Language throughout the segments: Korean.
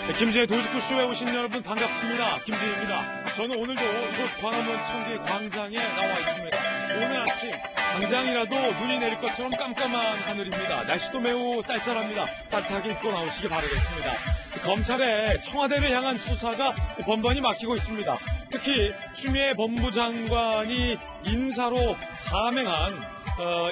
네, 김지의 돌직구쇼에 오신 여러분 반갑습니다. 김지혜입니다. 저는 오늘도 이곳 광화문 청계 광장에 나와 있습니다. 오늘 아침 당장이라도 눈이 내릴 것처럼 깜깜한 하늘입니다. 날씨도 매우 쌀쌀합니다. 따뜻하게 입고 나오시기 바라겠습니다. 검찰의 청와대를 향한 수사가 번번이 막히고 있습니다. 특히 추미애 법무부 장관이 인사로 감행한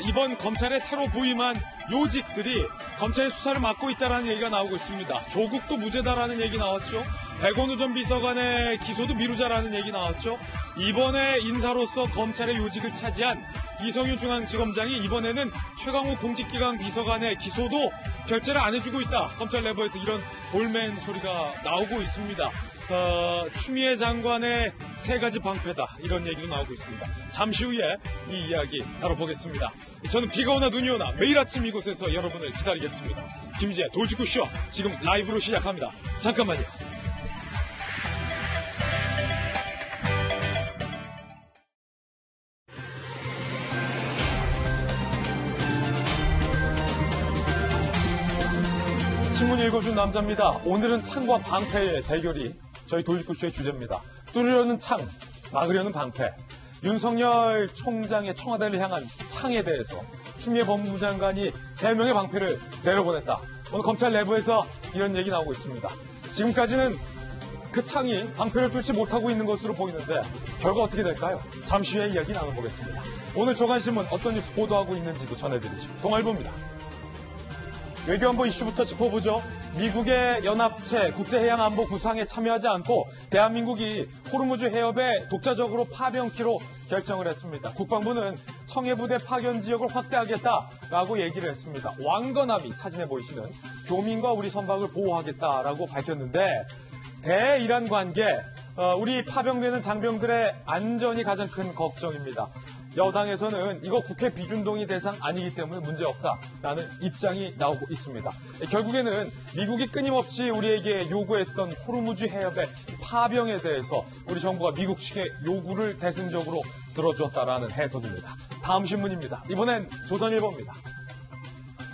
이번 검찰에 새로 부임한 요직들이 검찰의 수사를 맡고 있다는 얘기가 나오고 있습니다. 조국도 무죄다라는 얘기 나왔죠. 백원우 전 비서관의 기소도 미루자라는 얘기 나왔죠. 이번에 인사로서 검찰의 요직을 차지한 이성윤 중앙지검장이 이번에는 최강욱 공직기강 비서관의 기소도 결재를 안 해주고 있다. 검찰 내부에서 이런 볼멘 소리가 나오고 있습니다. 추미애 장관의 세 가지 방패다, 이런 얘기도 나오고 있습니다. 잠시 후에 이 이야기 다뤄보겠습니다. 저는 비가 오나 눈이 오나 매일 아침 이곳에서 여러분을 기다리겠습니다. 김지의 돌직구쇼 지금 라이브로 시작합니다. 잠깐만요. 신문 읽어준 남자입니다. 오늘은 창과 방패의 대결이 저희 돌직구쇼의 주제입니다. 뚫으려는 창, 막으려는 방패. 윤석열 총장의 청와대를 향한 창에 대해서 추미애 법무부 장관이 3명의 방패를 내려보냈다. 오늘 검찰 내부에서 이런 얘기 나오고 있습니다. 지금까지는 그 창이 방패를 뚫지 못하고 있는 것으로 보이는데 결과 어떻게 될까요? 잠시 후에 이야기 나눠보겠습니다. 오늘 조간신문 어떤 뉴스 보도하고 있는지도 전해드리죠. 동아일보입니다. 외교안보 이슈부터 짚어보죠. 미국의 연합체 국제해양안보 구상에 참여하지 않고 대한민국이 호르무즈 해협에 독자적으로 파병키로 결정을 했습니다. 국방부는 청해부대 파견 지역을 확대하겠다라고 얘기를 했습니다. 왕건함이 사진에 보이시는 교민과 우리 선박을 보호하겠다라고 밝혔는데 대이란 관계, 우리 파병되는 장병들의 안전이 가장 큰 걱정입니다. 여당에서는 이거 국회 비준동의 대상 아니기 때문에 문제없다라는 입장이 나오고 있습니다. 결국에는 미국이 끊임없이 우리에게 요구했던 호르무즈 해협의 파병에 대해서 우리 정부가 미국 측의 요구를 대승적으로 들어주었다라는 해석입니다. 다음 신문입니다. 이번엔 조선일보입니다.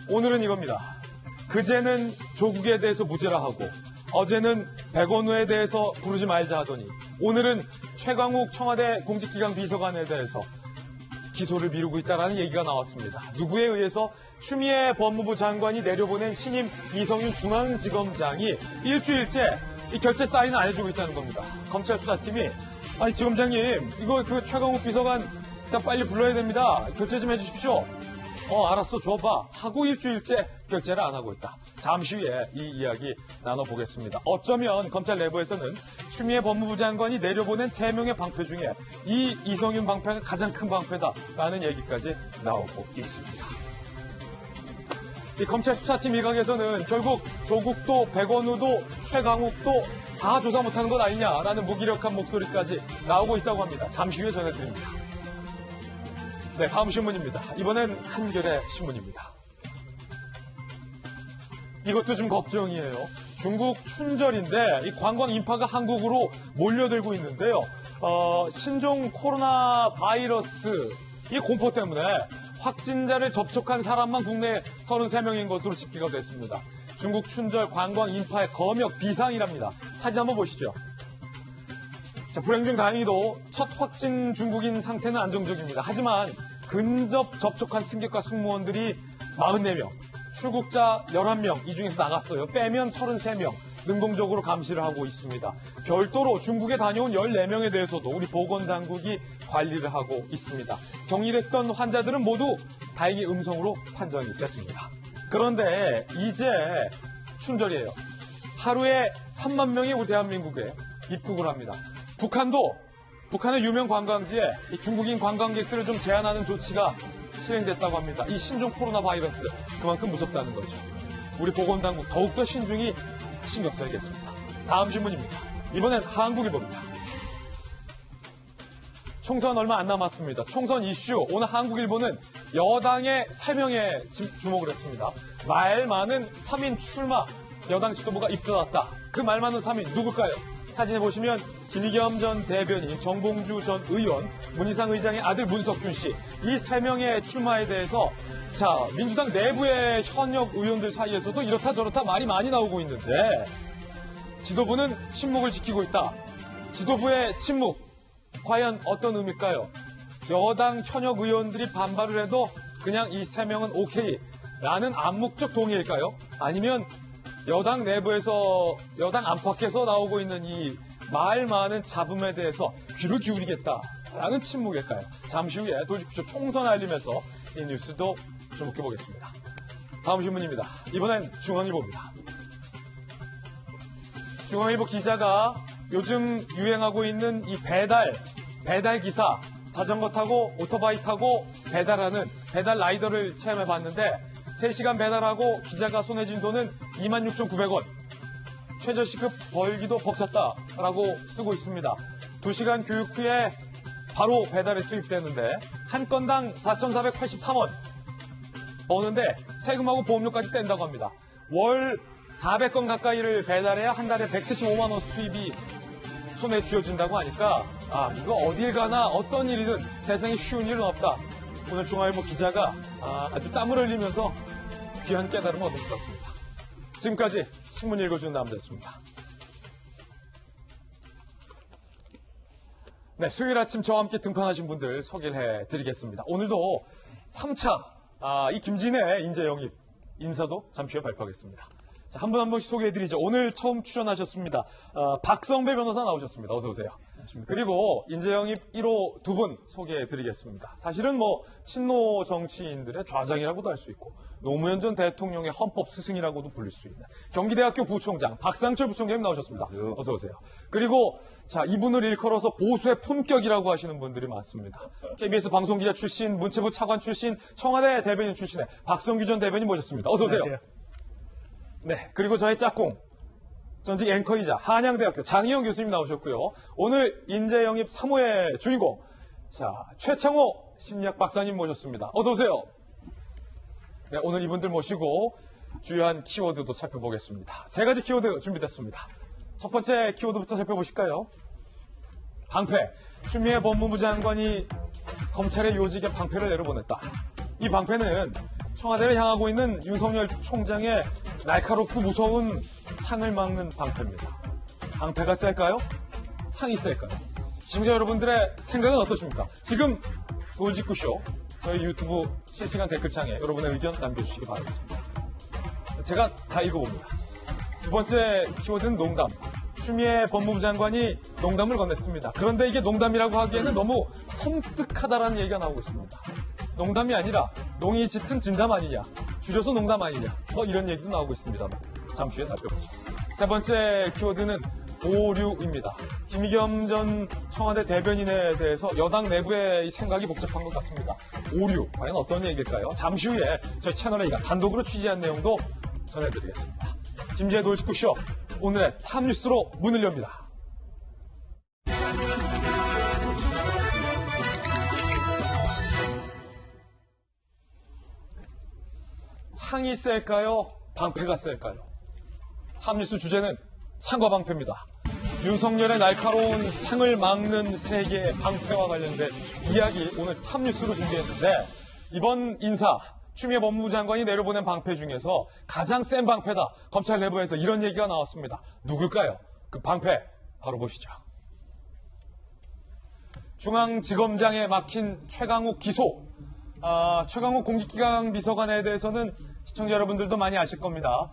오늘은 이겁니다. 그제는 조국에 대해서 무죄라 하고 어제는 백원우에 대해서 부르지 말자 하더니 오늘은 최강욱 청와대 공직기강 비서관에 대해서 기소를 미루고 있다는 얘기가 나왔습니다. 누구에 의해서 추미애 법무부 장관이 내려보낸 신임 이성윤 중앙지검장이 일주일째 이 결재 사인을 안 해주고 있다는 겁니다. 검찰 수사팀이 아니 지검장님 이거 그 최강욱 비서관 일단 빨리 불러야 됩니다. 결재 좀 해주십시오. 알았어 줘봐 하고 일주일째 결재를 안 하고 있다. 잠시 후에 이 이야기 나눠보겠습니다. 어쩌면 검찰 내부에서는 추미애 법무부 장관이 내려보낸 3명의 방패 중에 이 이성윤 방패가 가장 큰 방패다라는 얘기까지 나오고 있습니다. 이 검찰 수사팀 일각에서는 결국 조국도 백원우도 최강욱도 다 조사 못하는 것 아니냐라는 무기력한 목소리까지 나오고 있다고 합니다. 잠시 후에 전해드립니다. 네, 다음 신문입니다. 이번엔 한겨레 신문입니다. 이것도 좀 걱정이에요. 중국 춘절인데 이 관광 인파가 한국으로 몰려들고 있는데요. 신종 코로나 바이러스 이 공포 때문에 확진자를 접촉한 사람만 국내 33명인 것으로 집계가 됐습니다. 중국 춘절 관광 인파의 검역 비상이랍니다. 사진 한번 보시죠. 자, 불행 중 다행히도 첫 확진 중국인 상태는 안정적입니다. 하지만 근접 접촉한 승객과 승무원들이 44명, 출국자 11명 이 중에서 나갔어요. 빼면 33명 능동적으로 감시를 하고 있습니다. 별도로 중국에 다녀온 14명에 대해서도 우리 보건당국이 관리를 하고 있습니다. 격리됐던 환자들은 모두 다행히 음성으로 판정이 됐습니다. 그런데 이제 춘절이에요. 하루에 3만 명이 우리 대한민국에 입국을 합니다. 북한의 유명 관광지에 중국인 관광객들을 좀 제한하는 조치가 실행됐다고 합니다. 이 신종 코로나 바이러스 그만큼 무섭다는 거죠. 우리 보건당국 더욱더 신중히 신경 써야겠습니다. 다음 신문입니다. 이번엔 한국일보입니다. 총선 얼마 안 남았습니다. 총선 이슈 오늘 한국일보는 여당의 3명에 주목을 했습니다. 말 많은 3인 출마 여당 지도부가 입도났다. 그 말 많은 3인 누굴까요? 사진에 보시면 김의겸 전 대변인, 정봉주 전 의원, 문희상 의장의 아들 문석균 씨, 이 3명의 출마에 대해서 민주당 내부의 현역 의원들 사이에서도 이렇다 저렇다 말이 많이 나오고 있는데 지도부는 침묵을 지키고 있다. 지도부의 침묵, 과연 어떤 의미일까요? 여당 현역 의원들이 반발을 해도 그냥 이 3명은 오케이 라는 암묵적 동의일까요? 아니면 여당 내부에서, 여당 안팎에서 나오고 있는 이 말 많은 잡음에 대해서 귀를 기울이겠다라는 침묵일까요? 잠시 후에 도지구쇼 총선 알림에서 이 뉴스도 주목해보겠습니다. 다음 신문입니다. 이번엔 중앙일보입니다. 중앙일보 기자가 요즘 유행하고 있는 이 배달 기사, 자전거 타고 오토바이 타고 배달하는 배달 라이더를 체험해봤는데 3시간 배달하고 기자가 손에 쥔 돈은 26,900원. 최저시급 벌기도 벅찼다라고 쓰고 있습니다. 2시간 교육 후에 바로 배달에 투입되는데 한 건당 4,483원 버는데 세금하고 보험료까지 뗀다고 합니다. 월 400건 가까이를 배달해야 한 달에 175만 원 수입이 손에 쥐어진다고 하니까 이거 어딜 가나 어떤 일이든 세상에 쉬운 일은 없다. 오늘 중앙일보 기자가 아주 땀을 흘리면서 귀한 깨달음을 얻은 것 같습니다. 지금까지 신문 읽어주는 남자였습니다. 네, 수요일 아침 저와 함께 등판하신 분들 소개를 해드리겠습니다. 오늘도 3차 이 김진애 인재 영입 인사도 잠시 후에 발표하겠습니다. 자, 한 분 한 분씩 소개해드리죠. 오늘 처음 출연하셨습니다. 박성배 변호사 나오셨습니다. 어서 오세요. 안녕하십니까. 그리고 인재 영입 1호 두 분 소개해드리겠습니다. 사실은 친노 정치인들의 좌장이라고도 할 수 있고 노무현 전 대통령의 헌법 스승이라고도 불릴 수 있는 경기대학교 부총장 박상철 부총장님 나오셨습니다. 안녕하세요. 어서 오세요. 그리고 자, 이분을 일컬어서 보수의 품격이라고 하시는 분들이 많습니다. KBS 방송기자 출신, 문체부 차관 출신, 청와대 대변인 출신의 박성규 전 대변인 모셨습니다. 어서 오세요. 안녕하세요. 네, 그리고 저의 짝꿍, 전직 앵커이자 한양대학교 장희영 교수님 나오셨고요. 오늘 인재 영입 3호의 주인공, 자, 최창호 심리학 박사님 모셨습니다. 어서 오세요. 네, 오늘 이분들 모시고 주요한 키워드도 살펴보겠습니다. 3가지 키워드 준비됐습니다. 첫 번째 키워드부터 살펴보실까요? 방패. 추미애 법무부 장관이 검찰의 요직에 방패를 내려보냈다. 이 방패는 청와대를 향하고 있는 윤석열 총장의 날카롭고 무서운 창을 막는 방패입니다. 방패가 셀까요? 창이 셀까요? 시청자 여러분들의 생각은 어떠십니까? 지금 돌직구쇼 저희 유튜브 실시간 댓글창에 여러분의 의견 남겨주시기 바라겠습니다. 제가 다 읽어봅니다. 두 번째 키워드는 농담. 추미애 법무부 장관이 농담을 건넸습니다. 그런데 이게 농담이라고 하기에는 너무 섬뜩하다라는 얘기가 나오고 있습니다. 농담이 아니라 농이 짙은 진담 아니냐, 줄여서 농담 아니냐, 이런 얘기도 나오고 있습니다만 잠시 후에 살펴보죠. 세 번째 키워드는 오류입니다. 김의겸 전 청와대 대변인에 대해서 여당 내부의 생각이 복잡한 것 같습니다. 오류, 과연 어떤 얘기일까요? 잠시 후에 저희 채널에 단독으로 취재한 내용도 전해드리겠습니다. 김지혜 돌직구쇼, 오늘의 탑뉴스로 문을 엽니다. 창이 셀까요? 방패가 셀까요? 탑뉴스 주제는 창과 방패입니다. 윤석열의 날카로운 창을 막는 세계의 방패와 관련된 이야기 오늘 탑뉴스로 준비했는데 이번 인사 추미애 법무부 장관이 내려보낸 방패 중에서 가장 센 방패다. 검찰 내부에서 이런 얘기가 나왔습니다. 누굴까요? 그 방패 바로 보시죠. 중앙지검장에 막힌 최강욱 기소. 최강욱 공직기강 비서관에 대해서는 시청자 여러분들도 많이 아실 겁니다.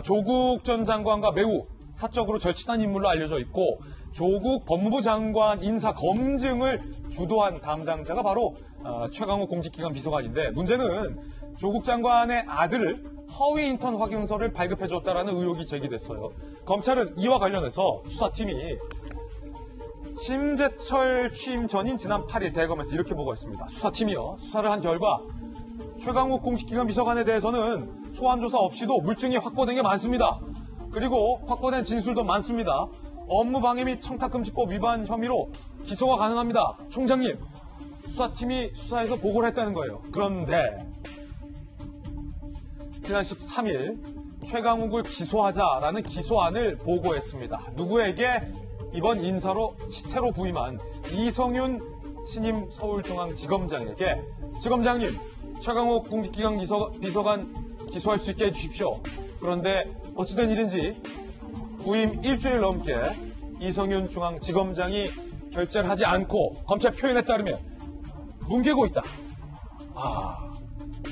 조국 전 장관과 매우 사적으로 절친한 인물로 알려져 있고 조국 법무부 장관 인사 검증을 주도한 담당자가 바로 최강욱 공직기강 비서관인데 문제는 조국 장관의 아들을 허위 인턴 확인서를 발급해줬다라는 의혹이 제기됐어요. 검찰은 이와 관련해서 수사팀이 심재철 취임 전인 지난 8일 대검에서 이렇게 보고했습니다. 수사팀이요. 수사를 한 결과 최강욱 공직기관 비서관에 대해서는 소환조사 없이도 물증이 확보된 게 많습니다. 그리고 확보된 진술도 많습니다. 업무방해 및 청탁금지법 위반 혐의로 기소가 가능합니다. 총장님, 수사팀이 수사해서 보고를 했다는 거예요. 그런데 지난 13일 최강욱을 기소하자라는 기소안을 보고했습니다. 누구에게? 이번 인사로 새로 부임한 이성윤 신임 서울중앙지검장에게 지검장님, 최강욱 공직기강 비서관 기소할 수 있게 해주십시오. 그런데 어찌된 일인지 부임 일주일 넘게 이성윤 중앙지검장이 결재를 하지 않고 검찰 표현에 따르면 뭉개고 있다.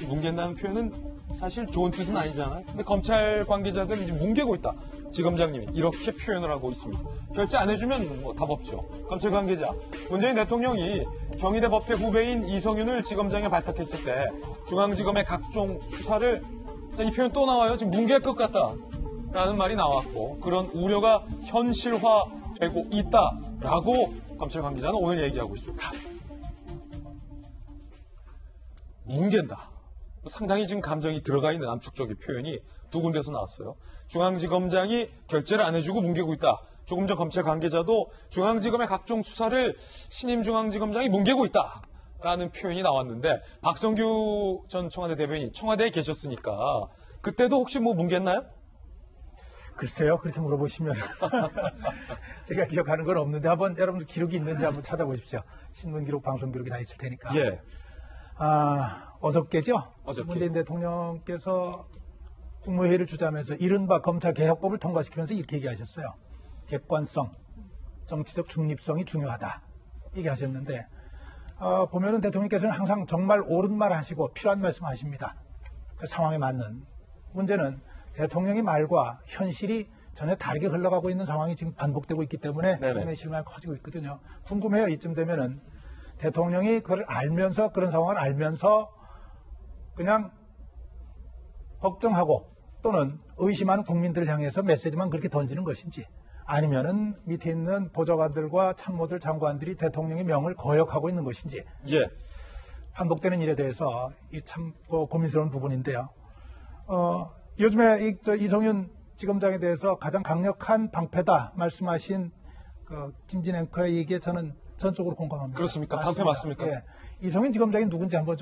이 뭉갠다는 표현은 사실 좋은 뜻은 아니잖아요. 근데 검찰 관계자들은 이제 뭉개고 있다. 지검장님이 이렇게 표현을 하고 있습니다. 결재 안 해주면 뭐 답 없죠. 검찰 관계자. 문재인 대통령이 경희대 법대 후배인 이성윤을 지검장에 발탁했을 때 중앙지검의 각종 수사를, 자, 이 표현 또 나와요. 지금 뭉갤 것 같다라는 말이 나왔고, 그런 우려가 현실화되고 있다라고 검찰 관계자는 오늘 얘기하고 있습니다. 뭉갠다. 상당히 지금 감정이 들어가 있는 암축적인 표현이 두 군데서 나왔어요. 중앙지검장이 결재를 안 해주고 뭉개고 있다. 조금 전 검찰 관계자도 중앙지검의 각종 수사를 신임 중앙지검장이 뭉개고 있다라는 표현이 나왔는데, 박성규 전 청와대 대변인 청와대에 계셨으니까 그때도 혹시 뭐 뭉갰나요? 글쎄요, 그렇게 물어보시면 제가 기억하는 건 없는데 한번 여러분들 기록이 있는지 한번 찾아보십시오. 신문 기록, 방송 기록이 다 있을 테니까. 예. 어저께죠. 어저께. 문재인 대통령께서 국무회의를 주재하면서 이른바 검찰개혁법을 통과시키면서 이렇게 얘기하셨어요. 객관성, 정치적 중립성이 중요하다. 얘기하셨는데, 보면은 대통령께서는 항상 정말 옳은 말 하시고 필요한 말씀 하십니다. 그 상황에 맞는. 문제는 대통령의 말과 현실이 전혀 다르게 흘러가고 있는 상황이 지금 반복되고 있기 때문에 국민의 실망이 커지고 있거든요. 궁금해요. 이쯤 되면은 대통령이 그걸 알면서, 그런 상황을 알면서 그냥 걱정하고 또는 의심하는 국민들을 향해서 메시지만 그렇게 던지는 것인지, 아니면은 밑에 있는 보좌관들과 참모들, 장관들이 대통령의 명을 거역하고 있는 것인지, 예. 반복되는 일에 대해서 이 참 고민스러운 부분인데요. 요즘에 이성윤 지검장에 대해서 가장 강력한 방패다 말씀하신 그 김진 앵커의 얘기에 저는 전적으로 공감합니다. 그렇습니까? 맞습니다. 방패 맞습니까? 예. 이성윤 지검장이 누군지 한번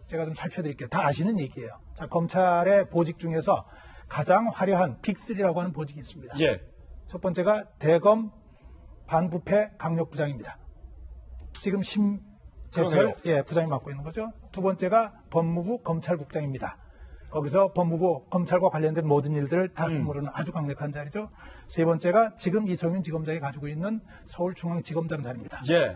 제가 좀 살펴드릴게요. 다 아시는 얘기예요. 자, 검찰의 보직 중에서 가장 화려한 빅3라고 하는 보직이 있습니다. 예. 첫 번째가 대검 반부패 강력부장입니다. 지금 심재철 부장이 맡고 있는 거죠. 두 번째가 법무부 검찰국장입니다. 거기서 법무부 검찰과 관련된 모든 일들을 다 주무르는 아주 강력한 자리죠. 세 번째가 지금 이성윤 지검장이 가지고 있는 서울중앙지검장 자리입니다. 예.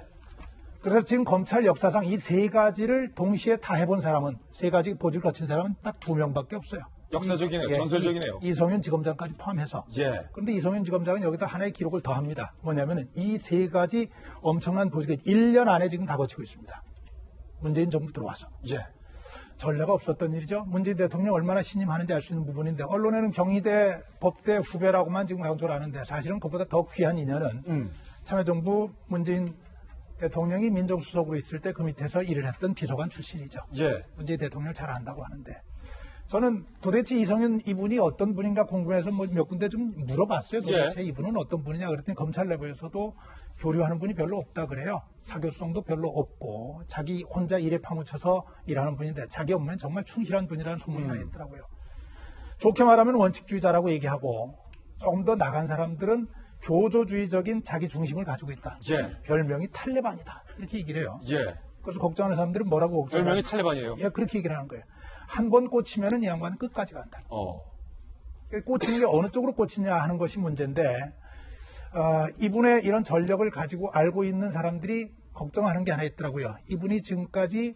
그래서 지금 검찰 역사상 이 세 가지를 동시에 다 해본 사람은, 세 가지 보직을 거친 사람은 딱 2명밖에 없어요. 역사적이네요. 전설적이네요. 이성윤 지검장까지 포함해서. 예. 그런데 이성윤 지검장은 여기다 하나의 기록을 더합니다. 뭐냐면은 이 세 가지 엄청난 보직을 1년 안에 지금 다 거치고 있습니다. 문재인 정부 들어와서. 예. 전례가 없었던 일이죠. 문재인 대통령 얼마나 신임하는지 알 수 있는 부분인데, 언론에는 경희대 법대 후배라고만 지금 강조를 하는데, 사실은 그보다 더 귀한 인연은 참여정부 문재인 대통령이 민정수석으로 있을 때 그 밑에서 일을 했던 비서관 출신이죠. 예. 문재인 대통령을 잘 안다고 하는데, 저는 도대체 이성윤 이분이 어떤 분인가 궁금해서 뭐 몇 군데 좀 물어봤어요. 도대체 이분은 어떤 분이냐 그랬더니 검찰 내부에서도 교류하는 분이 별로 없다 그래요. 사교성도 별로 없고 자기 혼자 일에 파묻혀서 일하는 분인데 자기 업무엔 정말 충실한 분이라는 소문이 나 있더라고요. 좋게 말하면 원칙주의자라고 얘기하고, 조금 더 나간 사람들은 교조주의적인 자기 중심을 가지고 있다. 예. 별명이 탈레반이다. 이렇게 얘기를 해요. 예. 그래서 걱정하는 사람들은 뭐라고 걱정하냐. 별명이 탈레반이에요. 예, 그렇게 얘기를 하는 거예요. 한 번 꽂히면은 이 양반은 끝까지 간다. 꽂히는 게 어느 쪽으로 꽂히냐 하는 것이 문제인데, 이분의 이런 전력을 가지고 알고 있는 사람들이 걱정하는 게 하나 있더라고요. 이분이 지금까지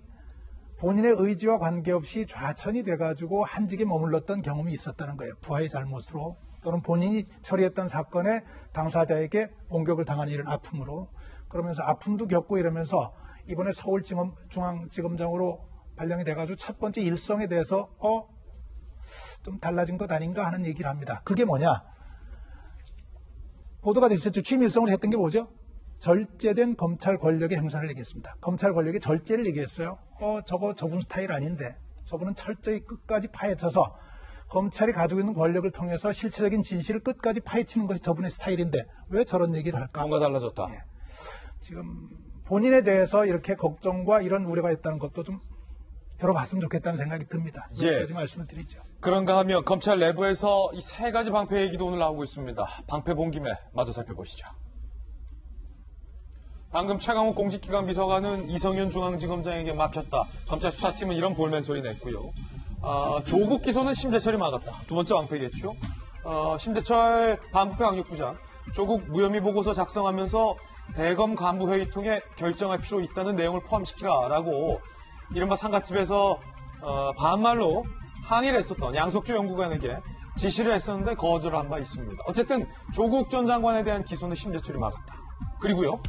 본인의 의지와 관계없이 좌천이 돼가지고 한직에 머물렀던 경험이 있었다는 거예요. 부하의 잘못으로, 또는 본인이 처리했던 사건에 당사자에게 공격을 당한 이런 아픔으로. 그러면서 아픔도 겪고 이러면서 이번에 서울중앙지검장으로 발령이 돼가지고 첫 번째 일성에 대해서 좀 달라진 것 아닌가 하는 얘기를 합니다. 그게 뭐냐? 보도가 됐었죠. 취임 일성을 했던 게 뭐죠? 절제된 검찰 권력의 행사를 얘기했습니다. 검찰 권력의 절제를 얘기했어요. 저분 스타일 아닌데, 저분은 철저히 끝까지 파헤쳐서 검찰이 가지고 있는 권력을 통해서 실체적인 진실을 끝까지 파헤치는 것이 저분의 스타일인데 왜 저런 얘기를 할까? 뭔가 달라졌다. 예. 지금 본인에 대해서 이렇게 걱정과 이런 우려가 있다는 것도 좀 들어봤으면 좋겠다는 생각이 듭니다. 여기까지 말씀을 드리죠. 그런가 하면 검찰 내부에서 이 세 가지 방패 얘기도 오늘 나오고 있습니다. 방패 본 김에 마저 살펴보시죠. 방금 최강욱 공직기관 비서관은 이성윤 중앙지검장에게 맡겼다. 검찰 수사팀은 이런 볼멘 소리 냈고요. 조국 기소는 심재철이 막았다. 두 번째 방패겠죠. 심재철 반부패 강력부장 조국 무혐의 보고서 작성하면서 대검 간부 회의 통해 결정할 필요 있다는 내용을 포함시키라라고 이른바 상가집에서 반말로 항의를 했었던 양석조 연구관에게 지시를 했었는데 거절을 한 바 있습니다. 어쨌든 조국 전 장관에 대한 기소는 심재철이 막았다. 그리고요.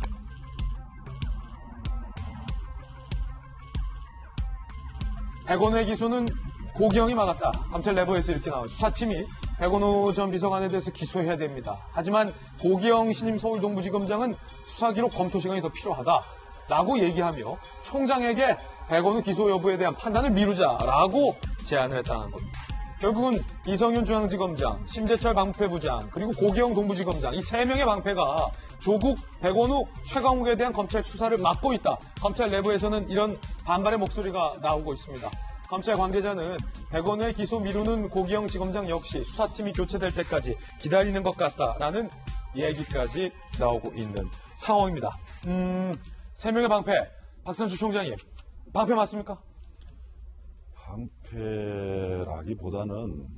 백원호의 기소는 고기영이 막았다. 검찰 내부에서 이렇게 나와요. 수사팀이 백원호 전 비서관에 대해서 기소해야 됩니다. 하지만 고기영 신임 서울동부지검장은 수사기록 검토 시간이 더 필요하다라고 얘기하며 총장에게 백원호 기소 여부에 대한 판단을 미루자라고 제안을 했다는 겁니다. 결국은 이성윤 중앙지검장, 심재철 방패부장, 그리고 고기영 동부지검장 이 3명의 방패가 조국, 백원우, 최강욱에 대한 검찰 수사를 막고 있다. 검찰 내부에서는 이런 반발의 목소리가 나오고 있습니다. 검찰 관계자는 백원우의 기소 미루는 고기영 지검장 역시 수사팀이 교체될 때까지 기다리는 것 같다라는 얘기까지 나오고 있는 상황입니다. 3명의 방패, 박선주 총장님, 방패 맞습니까? 방패라기보다는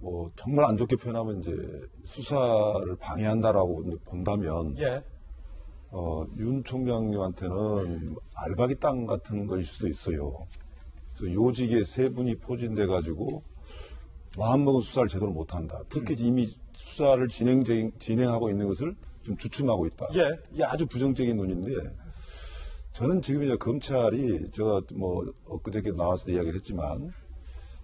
뭐 정말 안 좋게 표현하면 이제 수사를 방해한다라고 본다면 예. 윤 총장님한테는 알박이 땅 같은 걸 수도 있어요. 요직에 3분이 포진돼 가지고 마음먹은 수사를 제대로 못한다. 특히 이미 수사를 진행하고 있는 것을 좀 주춤하고 있다. 예. 이게 아주 부정적인 논인데. 저는 지금 이제 검찰이 제가 뭐 엊그저께 나와서 이야기를 했지만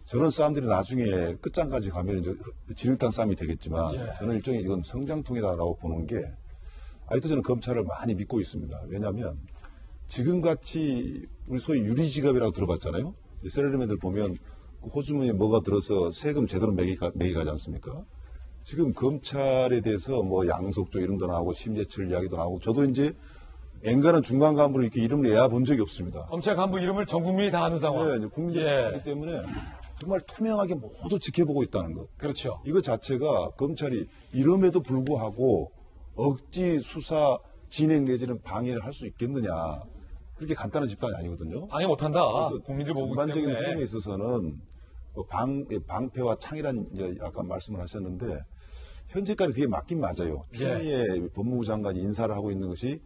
저런 싸움들이 나중에 끝장까지 가면 이제 진흙탕 싸움이 되겠지만 예. 저는 일종의 이건 성장통이라고 보는 게 아직도 저는 검찰을 많이 믿고 있습니다. 왜냐하면 지금같이 우리 소위 유리지갑이라고 들어봤잖아요. 셀러리맨들 보면 그 호주머니에 뭐가 들어서 세금 제대로 매기가지 않습니까? 지금 검찰에 대해서 뭐 양석조 이름도 나오고 심재철 이야기도 나오고 저도 이제 엔간한 중간 간부로 이렇게 이름을 내야 본 적이 없습니다. 검찰 간부 이름을 전 국민이 다 아는 상황. 네, 국민들이 알기 때문에 정말 투명하게 모두 지켜보고 있다는 것. 그렇죠. 이거 자체가 검찰이 이름에도 불구하고 억지 수사 진행 내지는 방해를 할 수 있겠느냐. 그렇게 간단한 집단이 아니거든요. 방해 못한다. 그래서 국민들이 보고 있기 전반적인 때문에. 흐름에 있어서는 방패와 창이란 이제 아까 말씀을 하셨는데 현재까지 그게 맞긴 맞아요. 추미애 법무부 장관이 인사를 하고 있는 것이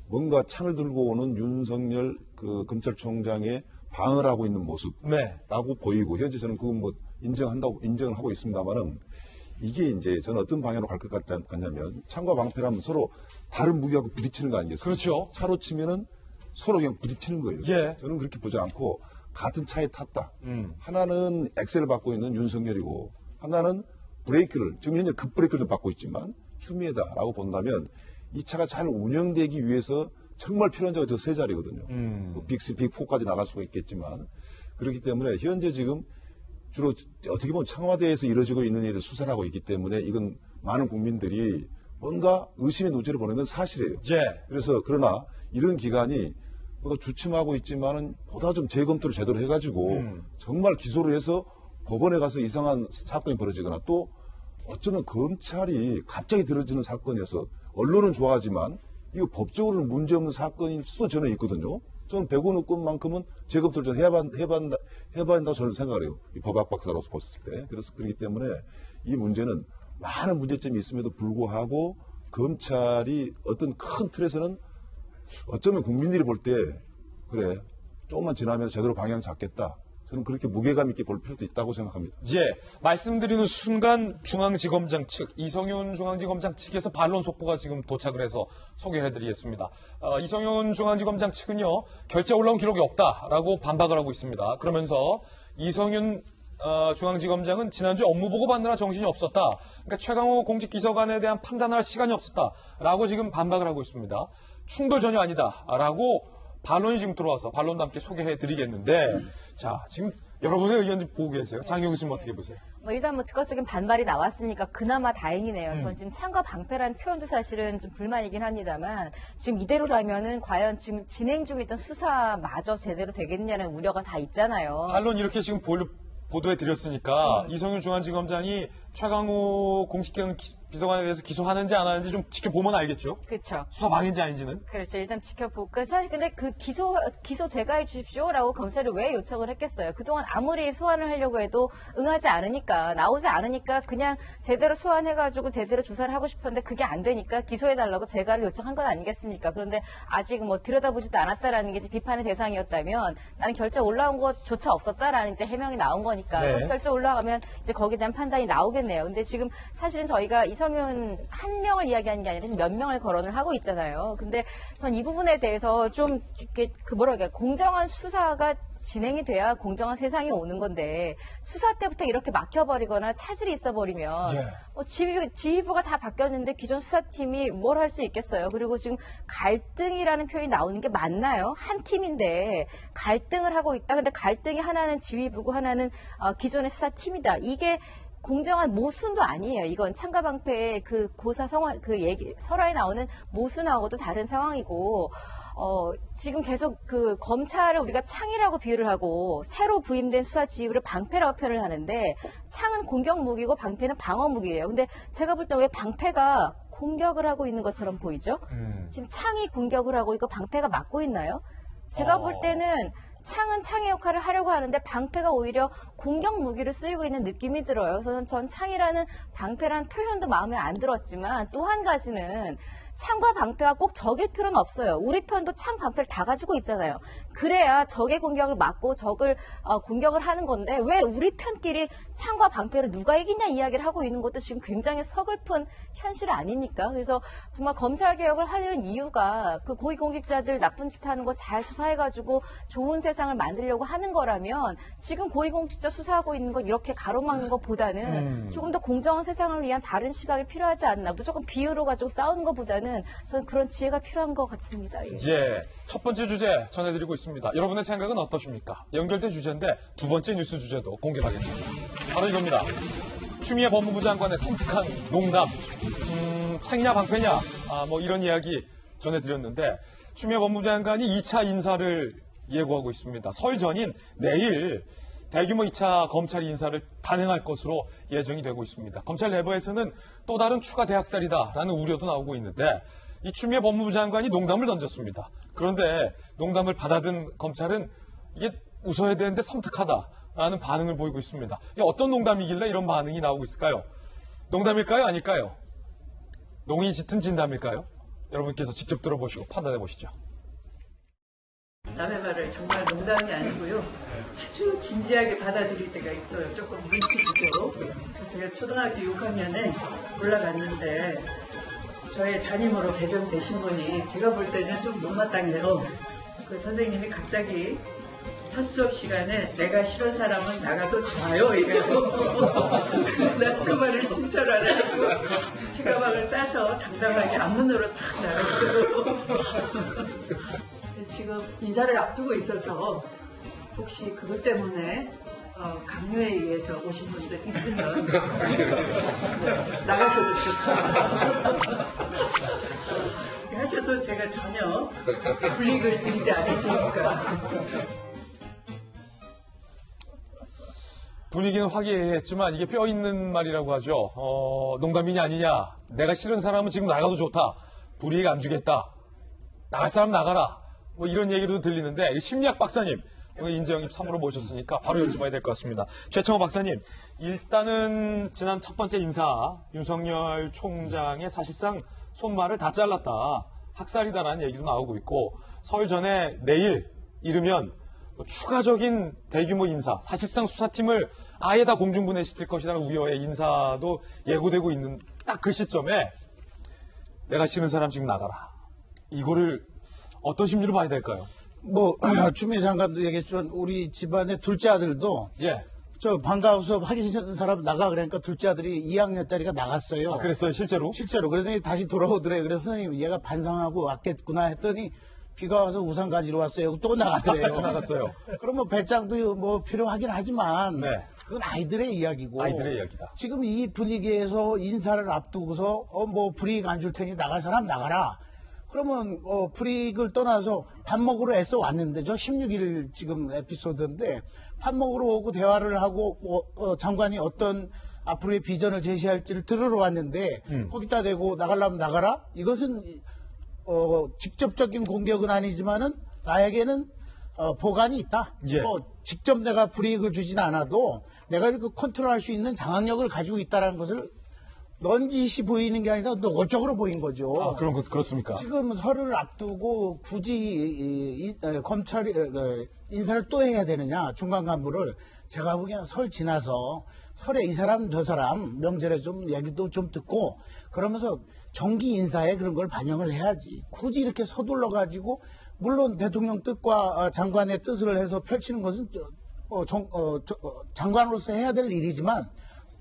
뭔가 창을 들고 오는 윤석열 그 검찰총장의 방어를 하고 있는 모습라고 보이고 현재 저는 그거 뭐 인정을 하고 있습니다만은 이게 이제 저는 어떤 방향으로 갈 것 같냐면 창과 방패라면 서로 다른 무기하고 부딪히는 거 아니겠습니까? 그렇죠. 차로 치면은 서로 그냥 부딪히는 거예요. 예. 저는 그렇게 보지 않고 같은 차에 탔다. 하나는 엑셀을 받고 있는 윤석열이고 하나는 브레이크를 지금 현재 급브레이크를 받고 있지만 추미애다라고 본다면 이 차가 잘 운영되기 위해서 정말 필요한 자가 저 3자리거든요. 뭐 빅3, 빅4까지 나갈 수가 있겠지만 그렇기 때문에 현재 지금 주로 어떻게 보면 청와대에서 이루어지고 있는 일을 수사를 하고 있기 때문에 이건 많은 국민들이 뭔가 의심의 눈초리를 보는 건 사실이에요. 예. 그래서 그러나 이런 기관이 뭔가 주춤하고 있지만은 보다 좀 재검토를 제대로 해가지고 정말 기소를 해서 법원에 가서 이상한 사건이 벌어지거나 또 어쩌면 검찰이 갑자기 들어지는 사건이어서 언론은 좋아하지만 이거 법적으로는 문제없는 사건일 수도 저는 있거든요. 저는 백원우 건만큼은 재검토를 좀 해봐야 한다고 저는 생각을 해요. 이 법학 박사로서 봤을 때. 그래서 그렇기 때문에 이 문제는 많은 문제점이 있음에도 불구하고 검찰이 어떤 큰 틀에서는 어쩌면 국민들이 볼 때 그래 조금만 지나면 제대로 방향 잡겠다. 저는 그렇게 무게감 있게 볼 필요도 있다고 생각합니다. 예, 말씀드리는 순간 중앙지검장 측, 이성윤 중앙지검장 측에서 반론 속보가 지금 도착을 해서 소개해드리겠습니다. 이성윤 중앙지검장 측은요, 결제 올라온 기록이 없다라고 반박을 하고 있습니다. 그러면서 이성윤 중앙지검장은 지난주에 업무 보고 받느라 정신이 없었다. 그러니까 최강호 공직기소관에 대한 판단할 시간이 없었다라고 지금 반박을 하고 있습니다. 충돌 전혀 아니다라고 반론이 지금 들어와서 반론도 함께 소개해드리겠는데, 자, 지금 여러분의 의견 보고 계세요. 장영 교수님 어떻게 보세요? 일단 즉각적인 반발이 나왔으니까 그나마 다행이네요. 전 지금 창과 방패라는 표현도 사실은 좀 불만이긴 합니다만 지금 이대로라면은 과연 지금 진행 중에 있던 수사마저 제대로 되겠냐는 우려가 다 있잖아요. 반론 이렇게 지금 보도해 드렸으니까 이성윤 중앙지검장이 최강욱 공식경 비서관에 대해서 기소하는지 안 하는지 좀 지켜보면 알겠죠? 그렇죠. 수사 방해인지 아닌지는. 그렇죠. 일단 지켜보고. 사실 근데 그 기소 제거해 주십시오라고 검찰이 왜 요청을 했겠어요. 그동안 아무리 소환을 하려고 해도 응하지 않으니까, 나오지 않으니까 그냥 제대로 소환해가지고 제대로 조사를 하고 싶었는데 그게 안 되니까 기소해달라고 재가를 요청한 건 아니겠습니까? 그런데 아직 뭐 들여다보지도 않았다라는 게 이제 비판의 대상이었다면 나는 결정 올라온 것조차 없었다라는 이제 해명이 나온 거니까 네. 결정 올라가면 이제 거기에 대한 판단이 나오겠네요. 근데 지금 사실은 저희가 이성윤 한 명을 이야기하는 게 아니라 몇 명을 거론을 하고 있잖아요. 근데 전 이 부분에 대해서 좀 이렇게 공정한 수사가 진행이 돼야 공정한 세상이 오는 건데 수사 때부터 이렇게 막혀버리거나 차질이 있어버리면 예. 지휘부가 다 바뀌었는데 기존 수사팀이 뭘 할 수 있겠어요. 그리고 지금 갈등이라는 표현이 나오는 게 맞나요? 한 팀인데 갈등을 하고 있다. 근데 갈등이 하나는 지휘부고 하나는 기존의 수사팀이다. 이게 공정한 모순도 아니에요. 이건 창가방패의 그 고사 상황, 그 얘기, 설화에 나오는 모순하고도 다른 상황이고, 지금 계속 그 검찰을 우리가 창이라고 비유를 하고, 새로 부임된 수사 지휘부를 방패라고 표현을 하는데, 창은 공격 무기고 방패는 방어 무기예요. 근데 제가 볼 때 왜 방패가 공격을 하고 있는 것처럼 보이죠? 지금 창이 공격을 하고 있고 방패가 막고 있나요? 제가 볼 때는 창은 창의 역할을 하려고 하는데 방패가 오히려 공격 무기를 쓰이고 있는 느낌이 들어요. 그래서 전 창이라는 방패라는 표현도 마음에 안 들었지만 또 한 가지는 창과 방패가 꼭 적일 필요는 없어요. 우리 편도 창, 방패를 다 가지고 있잖아요. 그래야 적의 공격을 막고 적을 공격을 하는 건데 왜 우리 편끼리 창과 방패를 누가 이기냐 이야기를 하고 있는 것도 지금 굉장히 서글픈 현실 아닙니까? 그래서 정말 검찰 개혁을 하려는 이유가 그 고위공직자들 나쁜 짓 하는 거 잘 수사해가지고 좋은 세상을 만들려고 하는 거라면 지금 고위공직자 수사하고 있는 거 이렇게 가로막는 것보다는 조금 더 공정한 세상을 위한 다른 시각이 필요하지 않나. 무조건 비유로 가지고 싸우는 것보다는 저는 그런 지혜가 필요한 것 같습니다. 예. 예, 첫 번째 주제 전해드리고 있습니다. 여러분의 생각은 어떠십니까? 연결된 주제인데 두 번째 뉴스 주제도 공개하겠습니다. 바로 이겁니다. 추미애 법무부 장관의 섬뜩한 농담. 창이냐 방패냐 뭐 이런 이야기 전해드렸는데 추미애 법무부 장관이 2차 인사를 예고하고 있습니다. 설 전인 내일 대규모 2차 검찰 인사를 단행할 것으로 예정이 되고 있습니다. 검찰 내부에서는 또 다른 추가 대학살이다라는 우려도 나오고 있는데 이 추미애 법무부 장관이 농담을 던졌습니다. 그런데 농담을 받아든 검찰은 이게 웃어야 되는데 섬뜩하다라는 반응을 보이고 있습니다. 이게 어떤 농담이길래 이런 반응이 나오고 있을까요? 농담일까요? 아닐까요? 농이 짙은 진담일까요? 여러분께서 직접 들어보시고 판단해 보시죠. 남의 말을 정말 농담이 아니고요. 아주 진지하게 받아들일 때가 있어요. 조금 눈치 보죠. 제가 초등학교 6학년에 올라갔는데 저의 담임으로 배정되신 분이 제가 볼 때는 좀 못마땅해요. 그 선생님이 갑자기 첫 수업 시간에 내가 싫은 사람은 나가도 좋아요 이래요. 그래서 난 그 말을 진짜로 안 하고 제 가방을 싸서 당당하게 앞문으로 탁 나갔어요. 지금 인사를 앞두고 있어서 혹시 그것 때문에 강요에 의해서 오신 분들 있으면 나가셔도 좋습니다. 하셔도 제가 전혀 불이익을 드리지 않을 테니까. 분위기는 화기애애했지만 이게 뼈 있는 말이라고 하죠. 농담이냐 아니냐. 내가 싫은 사람은 지금 나가도 좋다. 불이익 안 주겠다. 나갈 사람 나가라. 뭐 이런 얘기도 들리는데 심리학 박사님 오늘 인재영입 3으로 모셨으니까 바로 여쭤봐야 될 것 같습니다. 최창호 박사님, 일단은 지난 첫 번째 인사 윤석열 총장의 사실상 손말을 다 잘랐다. 학살이다라는 얘기도 나오고 있고 설 전에 내일 이르면 추가적인 대규모 인사, 사실상 수사팀을 아예 다 공중분해시킬 것이라는 우려의 인사도 예고되고 있는 딱 그 시점에 내가 싫은 사람 지금 나가라. 이거를 어떤 심리로 봐야 될까요? 뭐 추미애 장관도 얘기했지만 우리 집안의 둘째 아들도 예. 저 방과후 수업 하기 싫은 사람 나가 그러니까 둘째 아들이 2학년짜리가 나갔어요. 아, 그랬어요, 실제로? 실제로. 그러더니 다시 돌아오더래요. 그래서 선생님 얘가 반성하고 왔겠구나 했더니 비가 와서 우산 가지러 왔어요. 또 나가더래요. 다시 나갔어요. 그럼 뭐 배짱도 뭐 필요하긴 하지만 네. 그건 아이들의 이야기고. 아이들의 이야기다. 지금 이 분위기에서 인사를 앞두고서 뭐 불이익 안 줄 테니 나갈 사람 나가라. 그러면 불이익을 떠나서 밥 먹으러 애써 왔는데 저 16일 지금 에피소드인데 밥 먹으러 오고 대화를 하고 장관이 어떤 앞으로의 비전을 제시할지를 들으러 왔는데 거기다 대고 나가려면 나가라? 이것은 직접적인 공격은 아니지만은 나에게는 보관이 있다. 예. 직접 내가 불이익을 주진 않아도 내가 이렇게 컨트롤할 수 있는 장악력을 가지고 있다는 것을 넌지시 보이는 게 아니라 노골적으로 보인 거죠. 아, 그렇습니까? 지금 설을 앞두고 굳이 검찰이 인사를 또 해야 되느냐, 중간 간부를. 제가 보기엔 설 지나서 설에 이 사람 저 사람 명절에 좀 얘기도 좀 듣고 그러면서 정기 인사에 그런 걸 반영을 해야지. 굳이 이렇게 서둘러 가지고 물론 대통령 뜻과 장관의 뜻을 해서 펼치는 것은 장관으로서 해야 될 일이지만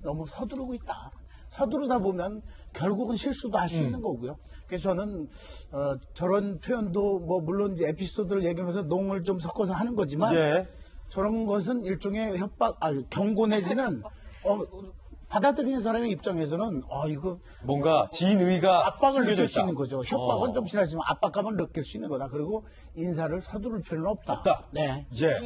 너무 서두르고 있다. 서두르다 보면 결국은 실수도 할 수 있는 거고요. 그래서 저는 저런 표현도 뭐 물론 이제 에피소드를 얘기하면서 농을 좀 섞어서 하는 거지만 예. 저런 것은 일종의 경고 내지는 받아들이는 사람의 입장에서는 이거 뭔가 진의가 압박을 숨겨져 느낄 수 있다. 있는 거죠. 협박은 좀 지나지만 압박감을 느낄 수 있는 거다. 그리고 인사를 서두를 필요는 없다. 네. 예.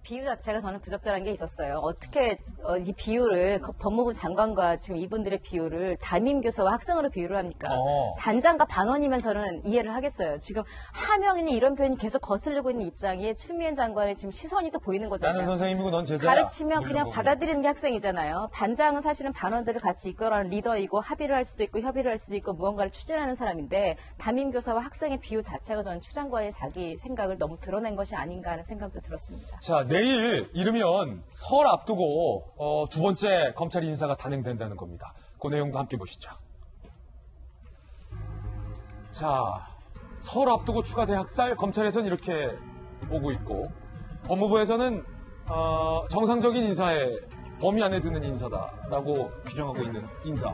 비유 자체가 저는 부적절한 게 있었어요. 어떻게 이 비유를 법무부 장관과 지금 이분들의 비유를 담임교사와 학생으로 비유를 합니까? 반장과 반원이면 저는 이해를 하겠어요. 지금 하명이니 이런 표현이 계속 거슬리고 있는 입장에 추미애 장관의 지금 시선이 또 보이는 거잖아요. 나는 선생님이고 넌 제자야. 가르치면 뭐 그냥 이런 받아들이는 게 학생이잖아요. 반장은 사실은 반원들을 같이 이끌어가는 리더이고 합의를 할 수도 있고 협의를 할 수도 있고 무언가를 추진하는 사람인데 담임교사와 학생의 비유 자체가 저는 추 장관의 자기 생각을 너무 드러낸 것이 아닌가 하는 생각도 들었습니다. 자, 내일 이르면 설 앞두고 두 번째 검찰 인사가 단행된다는 겁니다. 그 내용도 함께 보시죠. 자, 설 앞두고 추가된 학살, 검찰에서는 이렇게 보고 있고 법무부에서는 정상적인 인사의 범위 안에 드는 인사다라고 규정하고 있는 인사.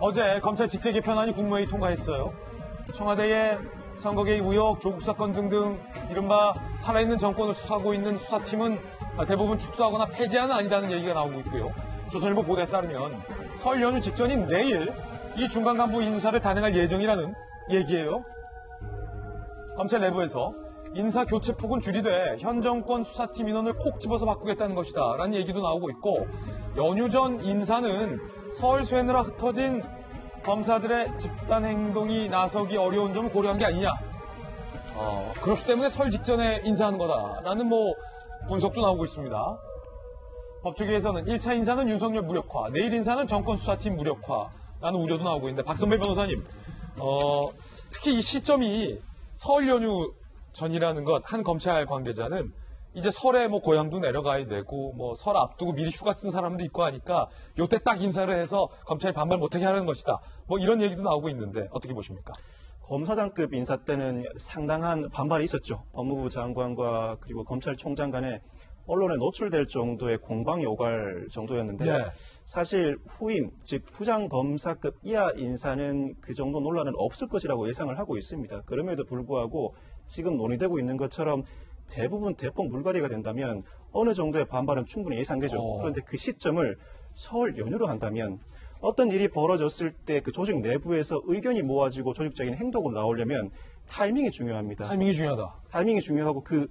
어제 검찰 직제 개편안이 국무회의 통과했어요. 청와대의 선거 개입 의혹, 조국 사건 등등 이른바 살아있는 정권을 수사하고 있는 수사팀은 대부분 축소하거나 폐지하는 아니다는 얘기가 나오고 있고요. 조선일보 보도에 따르면 설 연휴 직전인 내일 이 중간 간부 인사를 단행할 예정이라는 얘기예요. 검찰 내부에서 인사 교체 폭은 줄이되 현 정권 수사팀 인원을 콕 집어서 바꾸겠다는 것이다 라는 얘기도 나오고 있고 연휴 전 인사는 설 쇠느라 흩어진 검사들의 집단 행동이 나서기 어려운 점을 고려한 게 아니냐. 그렇기 때문에 설 직전에 인사하는 거다라는 분석도 나오고 있습니다. 법조계에서는 1차 인사는 윤석열 무력화, 내일 인사는 정권 수사팀 무력화라는 우려도 나오고 있는데 박선배 변호사님, 특히 이 시점이 설 연휴 전이라는 것, 한 검찰 관계자는 이제 설에 고향도 내려가야 되고 설 앞두고 미리 휴가 쓴 사람도 있고 하니까 요때 딱 인사를 해서 검찰이 반발 못하게 하는 것이다. 이런 얘기도 나오고 있는데 어떻게 보십니까? 검사장급 인사 때는 상당한 반발이 있었죠. 법무부 장관과 그리고 검찰총장 간에 언론에 노출될 정도의 공방이 오갈 정도였는데 네. 사실 후임, 즉 부장검사급 이하 인사는 그 정도 논란은 없을 것이라고 예상을 하고 있습니다. 그럼에도 불구하고 지금 논의되고 있는 것처럼 대부분 대폭 물갈이가 된다면 어느 정도의 반발은 충분히 예상되죠. 그런데 그 시점을 설 연휴로 한다면 어떤 일이 벌어졌을 때 그 조직 내부에서 의견이 모아지고 조직적인 행동으로 나오려면 타이밍이 중요합니다. 타이밍이 중요하다. 타이밍이 중요하고 그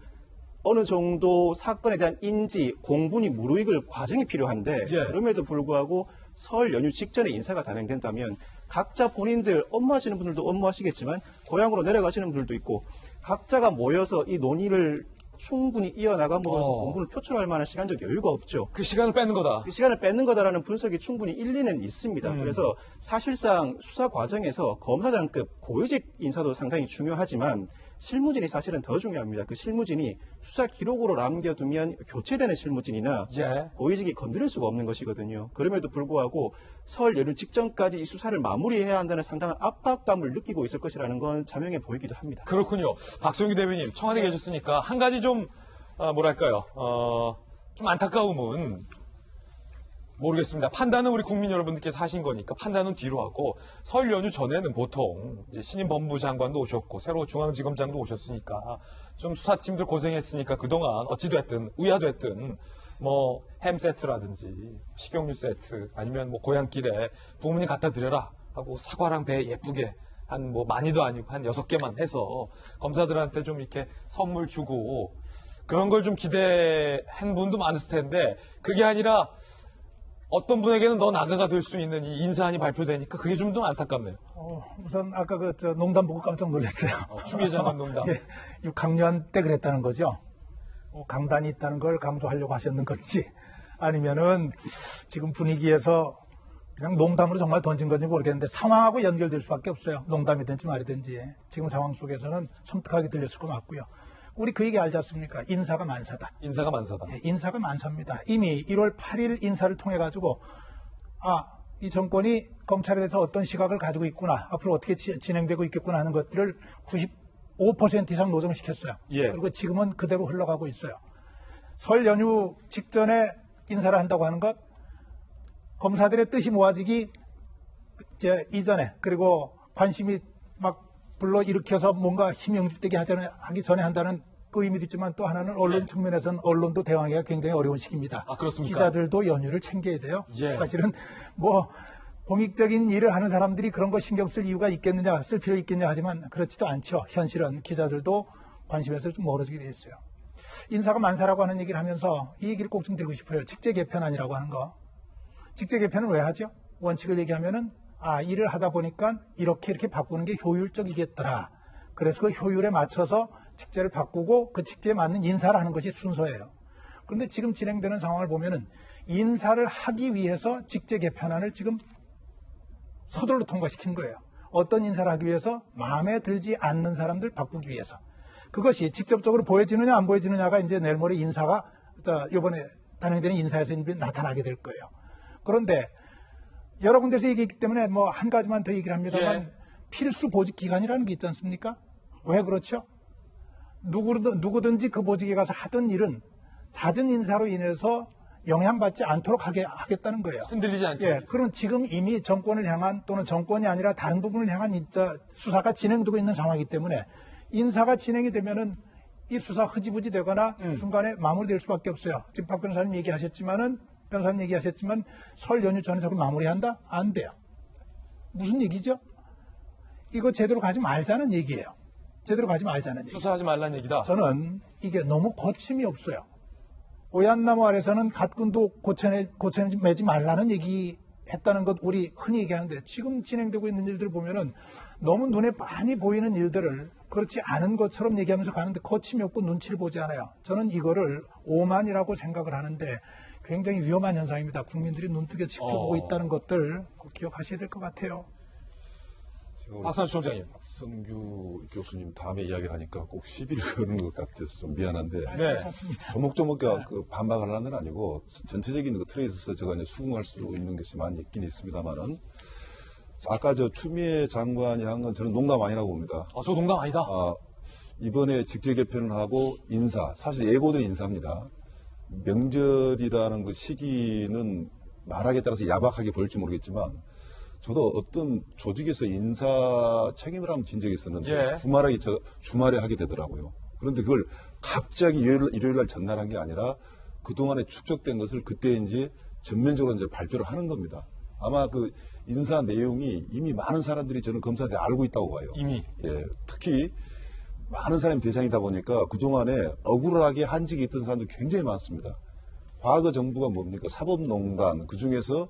어느 정도 사건에 대한 인지, 공분이 무르익을 과정이 필요한데 예. 그럼에도 불구하고 설 연휴 직전에 인사가 단행된다면 각자 본인들 업무하시는 분들도 업무하시겠지만 고향으로 내려가시는 분들도 있고 각자가 모여서 이 논의를 충분히 이어나감으로써 공분을 표출할 만한 시간적 여유가 없죠. 그 시간을 뺏는 거다. 그 시간을 뺏는 거다라는 분석이 충분히 일리는 있습니다. 그래서 사실상 수사 과정에서 검사장급 고위직 인사도 상당히 중요하지만 실무진이 사실은 더 중요합니다. 그 실무진이 수사 기록으로 남겨두면 교체되는 실무진이나 예. 고위직이 건드릴 수가 없는 것이거든요. 그럼에도 불구하고 설 연휴 직전까지 이 수사를 마무리해야 한다는 상당한 압박감을 느끼고 있을 것이라는 건 자명해 보이기도 합니다. 그렇군요. 박성규 대변인 청와대에 계셨으니까 한 가지 좀 좀 안타까움은 모르겠습니다. 판단은 우리 국민 여러분들께서 하신 거니까 판단은 뒤로 하고 설 연휴 전에는 보통 이제 신임 법무부 장관도 오셨고 새로 중앙지검장도 오셨으니까 좀 수사팀들 고생했으니까 그동안 어찌됐든 우야됐든 햄 세트라든지 식용유 세트 아니면 고향길에 부모님 갖다 드려라 하고 사과랑 배 예쁘게 한 많이도 아니고 한 6개만 해서 검사들한테 좀 이렇게 선물 주고 그런 걸 좀 기대한 분도 많았을 텐데 그게 아니라 어떤 분에게는 너 나가가 될 수 있는 이 인사안이 발표되니까 그게 좀 안타깝네요. 우선 아까 농담 보고 깜짝 놀랐어요. 추미애 장관 농담. 예, 6학년 때 그랬다는 거죠. 강단이 있다는 걸 강조하려고 하셨는 건지 아니면은 지금 분위기에서 그냥 농담으로 정말 던진 건지 모르겠는데 상황하고 연결될 수밖에 없어요. 농담이든지 말이든지. 지금 상황 속에서는 섬뜩하게 들렸을 것 같고요. 우리 그 얘기 알지 않습니까? 인사가 만사다. 인사가 만사다. 예, 인사가 만사입니다. 이미 1월 8일 인사를 통해 가지고 이 정권이 검찰에 대해서 어떤 시각을 가지고 있구나, 앞으로 어떻게 진행되고 있겠구나 하는 것들을 95% 이상 노정시켰어요. 예. 그리고 지금은 그대로 흘러가고 있어요. 설 연휴 직전에 인사를 한다고 하는 것, 검사들의 뜻이 모아지기 이전에, 그리고 관심이 막 불러일으켜서 뭔가 힘이 영집되게 하기 전에 한다는 그 의미도 있지만, 또 하나는 언론 측면에서는 언론도 대응하기가 굉장히 어려운 시기입니다. 그렇습니까? 기자들도 연휴를 챙겨야 돼요. 예. 사실은 공익적인 일을 하는 사람들이 그런 거 신경 쓸 이유가 있겠느냐, 쓸 필요 있겠냐 하지만 그렇지도 않죠. 현실은 기자들도 관심에서 좀 멀어지게 돼 있어요. 인사가 만사라고 하는 얘기를 하면서 이 얘기를 꼭 좀 드리고 싶어요. 직제 개편안이라고 하는 거. 직제 개편은 왜 하죠? 원칙을 얘기하면은 일을 하다 보니까 이렇게 바꾸는 게 효율적이겠더라. 그래서 그 효율에 맞춰서 직제를 바꾸고 그 직제에 맞는 인사를 하는 것이 순서예요. 그런데 지금 진행되는 상황을 보면은 인사를 하기 위해서 직제 개편안을 지금 서둘러 통과시킨 거예요. 어떤 인사를 하기 위해서? 마음에 들지 않는 사람들 바꾸기 위해서. 그것이 직접적으로 보여지느냐 안 보여지느냐가 이제 내일 모레 인사가 이번에 단행되는 인사에서 나타나게 될 거예요. 그런데 여러 군데서 얘기했기 때문에 한 가지만 더 얘기를 합니다만, 필수 보직 기간이라는 게 있지 않습니까? 왜 그렇죠? 누구든지 그 보직에 가서 하던 일은 잦은 인사로 인해서 영향받지 않도록 하겠다는 거예요. 흔들리지 않게. 예, 그럼 지금 이미 정권을 향한, 또는 정권이 아니라 다른 부분을 향한 수사가 진행되고 있는 상황이기 때문에 인사가 진행이 되면은 이 수사 흐지부지 되거나 중간에 마무리될 수밖에 없어요. 지금 박 변호사님 얘기하셨지만 설 연휴 전에 저걸 마무리한다? 안 돼요. 무슨 얘기죠? 이거 제대로 가지 말자는 얘기예요. 제대로 가지 말자는 얘기. 수사하지 말라는 얘기다. 저는 이게 너무 거침이 없어요. 오얏나무 아래서는 갓근도 고쳐내지 말라는 얘기 했다는 것 우리 흔히 얘기하는데, 지금 진행되고 있는 일들을 보면은 너무 눈에 많이 보이는 일들을 그렇지 않은 것처럼 얘기하면서 가는데 거침이 없고 눈치를 보지 않아요. 저는 이거를 오만이라고 생각을 하는데 굉장히 위험한 현상입니다. 국민들이 눈뜨게 지켜보고 있다는 것들 꼭 기억하셔야 될 것 같아요. 박선수 총장님. 박성규 교수님 다음에 이야기를 하니까 꼭 시비를 거는 것 같아서 좀 미안한데, 네. 조목조목 반박을 하는 건 아니고 전체적인 그 틀에 있어서 제가 이제 수긍할 수 있는 것이 많이 있긴 있습니다만은, 아까 추미애 장관이 한 건 저는 농담 아니라고 봅니다. 저 농담 아니다. 이번에 직제 개편을 하고 인사, 사실 예고된 인사입니다. 명절이라는 그 시기는 말하기에 따라서 야박하게 보일지 모르겠지만, 저도 어떤 조직에서 인사 책임을 한번 진 적이 있었는데, 주말에 하게 되더라고요. 그런데 그걸 갑자기 일요일 날 전날한 게 아니라 그동안에 축적된 것을 그때 이제 전면적으로 이제 발표를 하는 겁니다. 아마 그 인사 내용이 이미 많은 사람들이 저는 검사한테 알고 있다고 봐요. 이미. 예, 특히 많은 사람이 대상이다 보니까 그동안에 억울하게 한 적이 있던 사람들이 굉장히 많습니다. 과거 정부가 뭡니까? 사법농단, 그중에서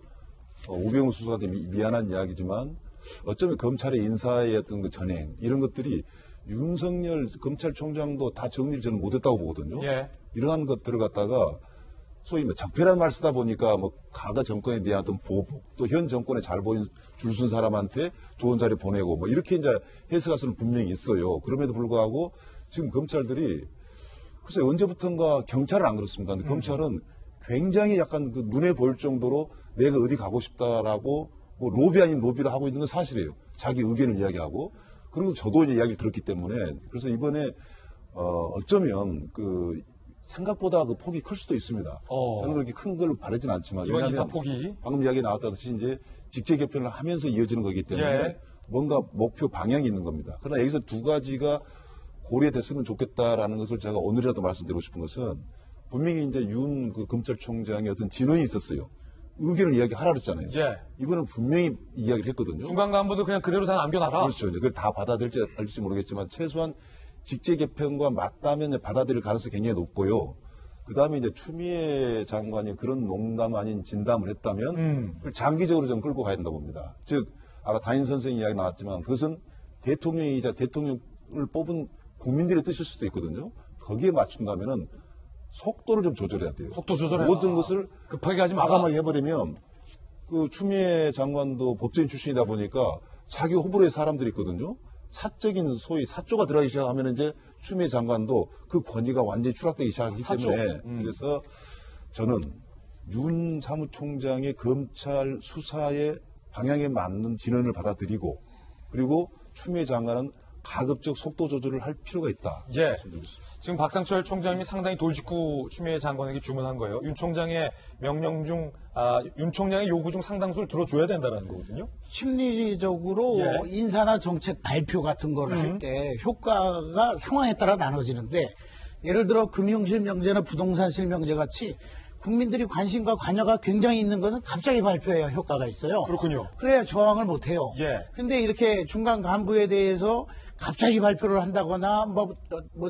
우병우 수사한테 미안한 이야기지만 어쩌면 검찰의 인사의 어떤 그 전행, 이런 것들이 윤석열 검찰총장도 다 정리를 저는 못했다고 보거든요. 예. 이러한 것들을 갖다가 소위 적폐란 말 쓰다 보니까 과거 정권에 대한 어떤 보복, 또 현 정권에 잘 보인 줄순 사람한테 좋은 자리 보내고 이렇게 이제 해석할 수는 분명히 있어요. 그럼에도 불구하고 지금 검찰들이 글쎄 언제부턴가 경찰은 안 그렇습니다. 근데 검찰은 굉장히 약간 그 눈에 보일 정도로 내가 어디 가고 싶다라고 로비 아닌 로비를 하고 있는 건 사실이에요. 자기 의견을 이야기하고. 그리고 저도 이제 이야기를 들었기 때문에, 그래서 이번에 어쩌면 생각보다 그 폭이 클 수도 있습니다. 저는 그렇게 큰 걸 바라지는 않지만, 이번 인사 왜냐하면 폭이 방금 이야기 나왔다듯이 이제 직제 개편을 하면서 이어지는 거기 때문에 뭔가 목표 방향이 있는 겁니다. 그러나 여기서 두 가지가 고려됐으면 좋겠다라는 것을 제가 오늘이라도 말씀드리고 싶은 것은, 분명히 이제 그 검찰총장의 어떤 진언이 있었어요. 의견을 이야기하라 그랬잖아요. 이번은 분명히 이야기를 했거든요. 중간 간부도 그냥 그대로 다 남겨놔라. 그렇죠. 이제 그걸 다 받아들일지 알지 모르겠지만 최소한 직제 개편과 맞다면 받아들일 가능성이 굉장히 높고요. 그다음에 이제 추미애 장관이 그런 농담 아닌 진담을 했다면 그걸 장기적으로 좀 끌고 가야 된다고 봅니다. 즉 아까 담임 선생 이야기 나왔지만 그것은 대통령이자 대통령을 뽑은 국민들의 뜻일 수도 있거든요. 거기에 맞춘다면은 속도를 좀 조절해야 돼요. 속도 조절해. 모든 것을 급하게 가지 마라. 과감하게 해버리면 그 추미애 장관도 법조인 출신이다 보니까 자기 호불호의 사람들이 있거든요. 사적인 소위 사조가 들어가기 시작하면 이제 추미애 장관도 그 권위가 완전히 추락되기 시작하기 때문에 그래서 저는 윤 사무총장의 검찰 수사의 방향에 맞는 진언을 받아들이고 그리고 추미애 장관은 가급적 속도 조절을 할 필요가 있다. 예. 지금 박상철 총장님이 상당히 돌직구 추미애 장관에게 주문한 거예요. 윤 총장의 명령 윤 총장의 요구 중 상당수를 들어줘야 된다는 거거든요. 심리적으로 예. 인사나 정책 발표 같은 거를 할 때 효과가 상황에 따라 나눠지는데 예를 들어 금융실명제나 부동산실명제 같이 국민들이 관심과 관여가 굉장히 있는 것은 갑자기 발표해야 효과가 있어요. 그렇군요. 그래야 저항을 못 해요. 예. 근데 이렇게 중간 간부에 대해서 갑자기 발표를 한다거나 뭐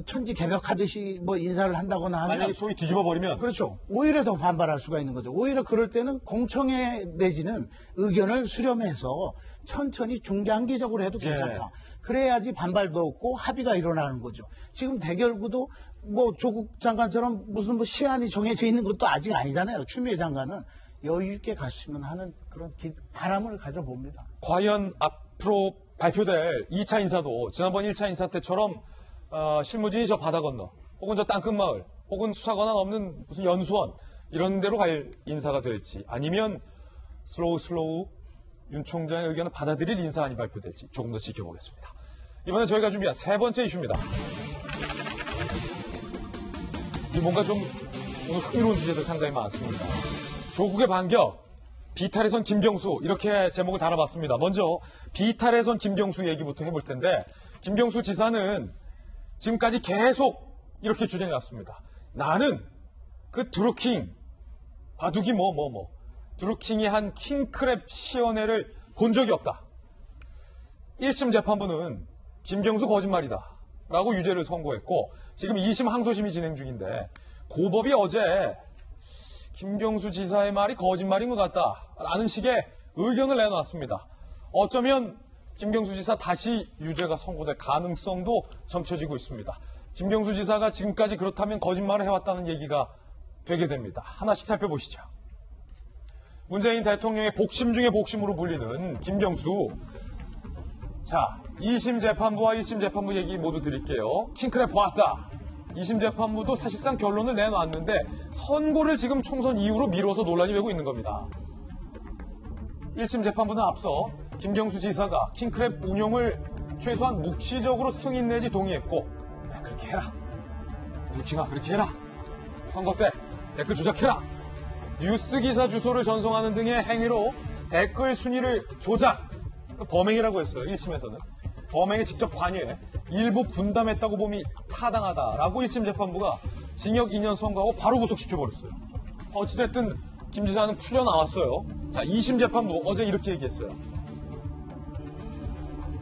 천지개벽하듯이 뭐 인사를 한다거나 하면 만약에 소위 뒤집어 버리면 그렇죠. 오히려 더 반발할 수가 있는 거죠. 오히려 그럴 때는 공청회 내지는 의견을 수렴해서 천천히 중장기적으로 해도 괜찮다. 예. 그래야지 반발도 없고 합의가 일어나는 거죠. 지금 대결구도 뭐 조국 장관처럼 무슨 뭐 시한이 정해져 있는 것도 아직 아니잖아요. 추미애 장관은 여유 있게 갔으면 하는 그런 바람을 가져봅니다. 과연 앞으로 발표될 2차 인사도 지난번 1차 인사 때처럼 실무진이 저 바다 건너 혹은 저 땅끝마을 혹은 수사 권한 없는 무슨 연수원 이런 데로 갈 인사가 될지 아니면 슬로우 윤 총장의 의견을 받아들일 인사안이 발표될지 조금 더 지켜보겠습니다. 이번에 저희가 준비한 세 번째 이슈입니다. 이 뭔가 좀 오늘 흥미로운 주제들 상당히 많습니다. 조국의 반격, 비탈에선 김경수 이렇게 제목을 달아봤습니다. 먼저 비탈에선 김경수 얘기부터 해볼 텐데 김경수 지사는 지금까지 계속 이렇게 주장해왔습니다. 나는 그 드루킹 바둑이 드루킹이 한 킹크랩 시연회를 본 적이 없다. 1심 재판부는 김경수 거짓말이다 라고 유죄를 선고했고 지금 2심 항소심이 진행 중인데 고법이 어제 김경수 지사의 말이 거짓말인 것 같다라는 식의 의견을 내놨습니다. 어쩌면 김경수 지사 다시 유죄가 선고될 가능성도 점쳐지고 있습니다. 김경수 지사가 지금까지 그렇다면 거짓말을 해왔다는 얘기가 되게 됩니다. 하나씩 살펴보시죠. 문재인 대통령의 복심 중에 복심으로 불리는 김경수. 자, 2심 재판부와 1심 재판부 얘기 모두 드릴게요. 킹크랩 보았다. 2심 재판부도 사실상 결론을 내놨는데 선고를 지금 총선 이후로 미뤄서 논란이 되고 있는 겁니다. 1심 재판부는 앞서 김경수 지사가 킹크랩 운용을 최소한 묵시적으로 승인 내지 동의했고 야, 그렇게 해라. 루킹아 그렇게 해라. 선거 때 댓글 조작해라. 뉴스 기사 주소를 전송하는 등의 행위로 댓글 순위를 조작, 범행이라고 했어요. 1심에서는. 범행에 직접 관여해 일부 분담했다고 봄이 타당하다라고 1심 재판부가 징역 2년 선고하고 바로 구속시켜버렸어요. 어찌됐든 김 지사는 풀려나왔어요. 자, 2심 재판부 어제 이렇게 얘기했어요.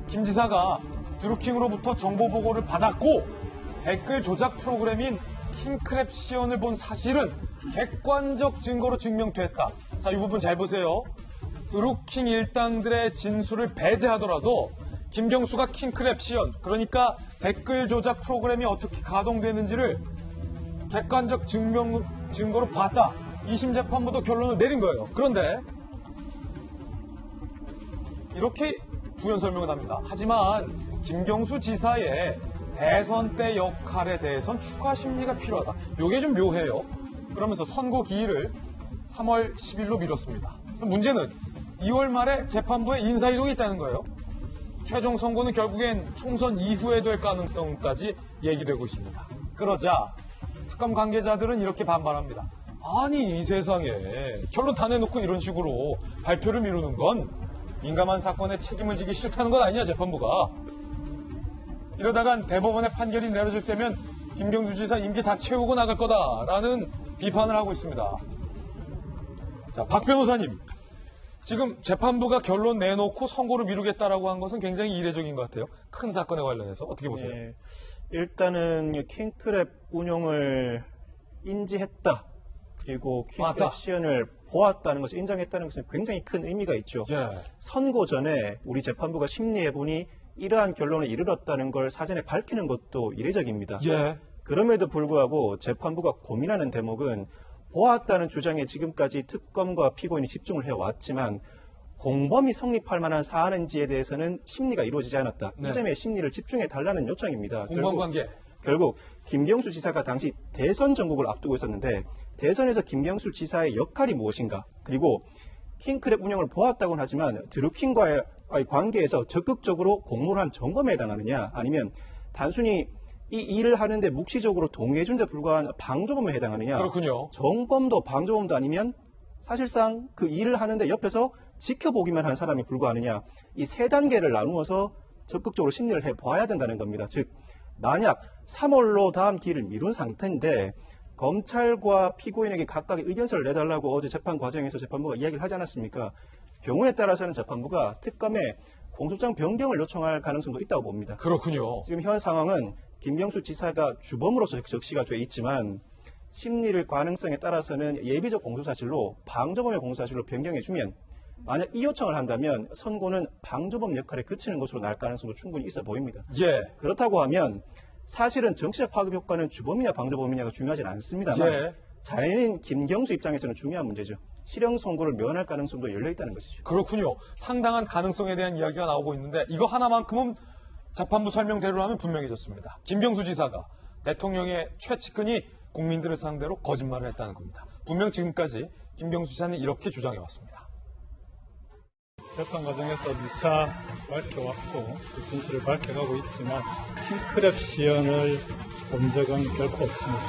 김 지사가 드루킹으로부터 정보 보고를 받았고 댓글 조작 프로그램인 킹크랩 시연을 본 사실은 객관적 증거로 증명됐다. 자, 이 부분 잘 보세요. 드루킹 일당들의 진술을 배제하더라도 김경수가 킹크랩 시연, 그러니까 댓글 조작 프로그램이 어떻게 가동되는지를 객관적 증거로 봤다. 2심 재판부도 결론을 내린 거예요. 그런데 이렇게 부연 설명을 합니다. 하지만 김경수 지사의 대선 때 역할에 대해선 추가 심리가 필요하다. 이게 좀 묘해요. 그러면서 선고 기일을 3월 10일로 미뤘습니다. 그럼 문제는 2월 말에 재판부에 인사이동이 있다는 거예요. 최종 선고는 결국엔 총선 이후에 될 가능성까지 얘기되고 있습니다. 그러자 특검 관계자들은 이렇게 반발합니다. 아니, 이 세상에 결론 다 내놓고 이런 식으로 발표를 미루는 건 민감한 사건에 책임을 지기 싫다는 것 아니냐, 재판부가. 이러다간 대법원의 판결이 내려질 때면 김경수 지사 임기 다 채우고 나갈 거다라는 비판을 하고 있습니다. 자, 박 변호사님. 지금 재판부가 결론 내놓고 선고를 미루겠다라고 한 것은 굉장히 이례적인 것 같아요. 큰 사건에 관련해서 어떻게 보세요? 네, 일단은 킹크랩 운용을 인지했다. 그리고 맞다. 퀸크랩 시연을 보았다는 것을 인정했다는 것은 굉장히 큰 의미가 있죠. 예. 선고 전에 우리 재판부가 심리해보니 이러한 결론에 이르렀다는 걸 사전에 밝히는 것도 이례적입니다. 예. 그럼에도 불구하고 재판부가 고민하는 대목은 보았다는 주장에 지금까지 특검과 피고인이 집중을 해왔지만 공범이 성립할 만한 사안인지에 대해서는 심리가 이루어지지 않았다. 네. 이 점에 심리를 집중해달라는 요청입니다. 공범관계. 결국 김경수 지사가 당시 대선 전국을 앞두고 있었는데 대선에서 김경수 지사의 역할이 무엇인가, 그리고 킹크랩 운영을 보았다고는 하지만 드루킹과의 관계에서 적극적으로 공모를 점검에 해당하느냐, 아니면 단순히 이 일을 하는데 묵시적으로 동의해준 데 불과한 방조범에 해당하느냐. 그렇군요. 정범도 방조범도 아니면 사실상 그 일을 하는데 옆에서 지켜보기만 한 사람이 불과하느냐. 이 세 단계를 나누어서 적극적으로 심리를 해봐야 된다는 겁니다. 즉 만약 3월로 다음 기일을 미룬 상태인데 검찰과 피고인에게 각각의 의견서를 내달라고 어제 재판 과정에서 재판부가 이야기를 하지 않았습니까? 경우에 따라서는 재판부가 특검에 공소장 변경을 요청할 가능성도 있다고 봅니다. 그렇군요. 지금 현 상황은 김경수 지사가 주범으로서 적시가 돼 있지만 심리를 가능성에 따라서는 예비적 공소사실로 방조범의 공소사실로 변경해주면 만약 이 요청을 한다면 선고는 방조범 역할에 그치는 것으로 날 가능성도 충분히 있어 보입니다. 예. 그렇다고 하면 사실은 정치적 파급 효과는 주범이냐 방조범이냐가 중요하진 않습니다만 예. 자연인 김경수 입장에서는 중요한 문제죠. 실형 선고를 면할 가능성도 열려 있다는 것이죠. 그렇군요. 상당한 가능성에 대한 이야기가 나오고 있는데 이거 하나만큼은 재판부 설명대로라면 분명해졌습니다. 김경수 지사가 대통령의 최측근이 국민들을 상대로 거짓말을 했다는 겁니다. 분명 지금까지 김경수 지사는 이렇게 주장해왔습니다. 재판 과정에서 누차 밝혀왔고 그 진실을 밝혀가고 있지만 킹크랩 시연을 본 적은 결코 없습니다.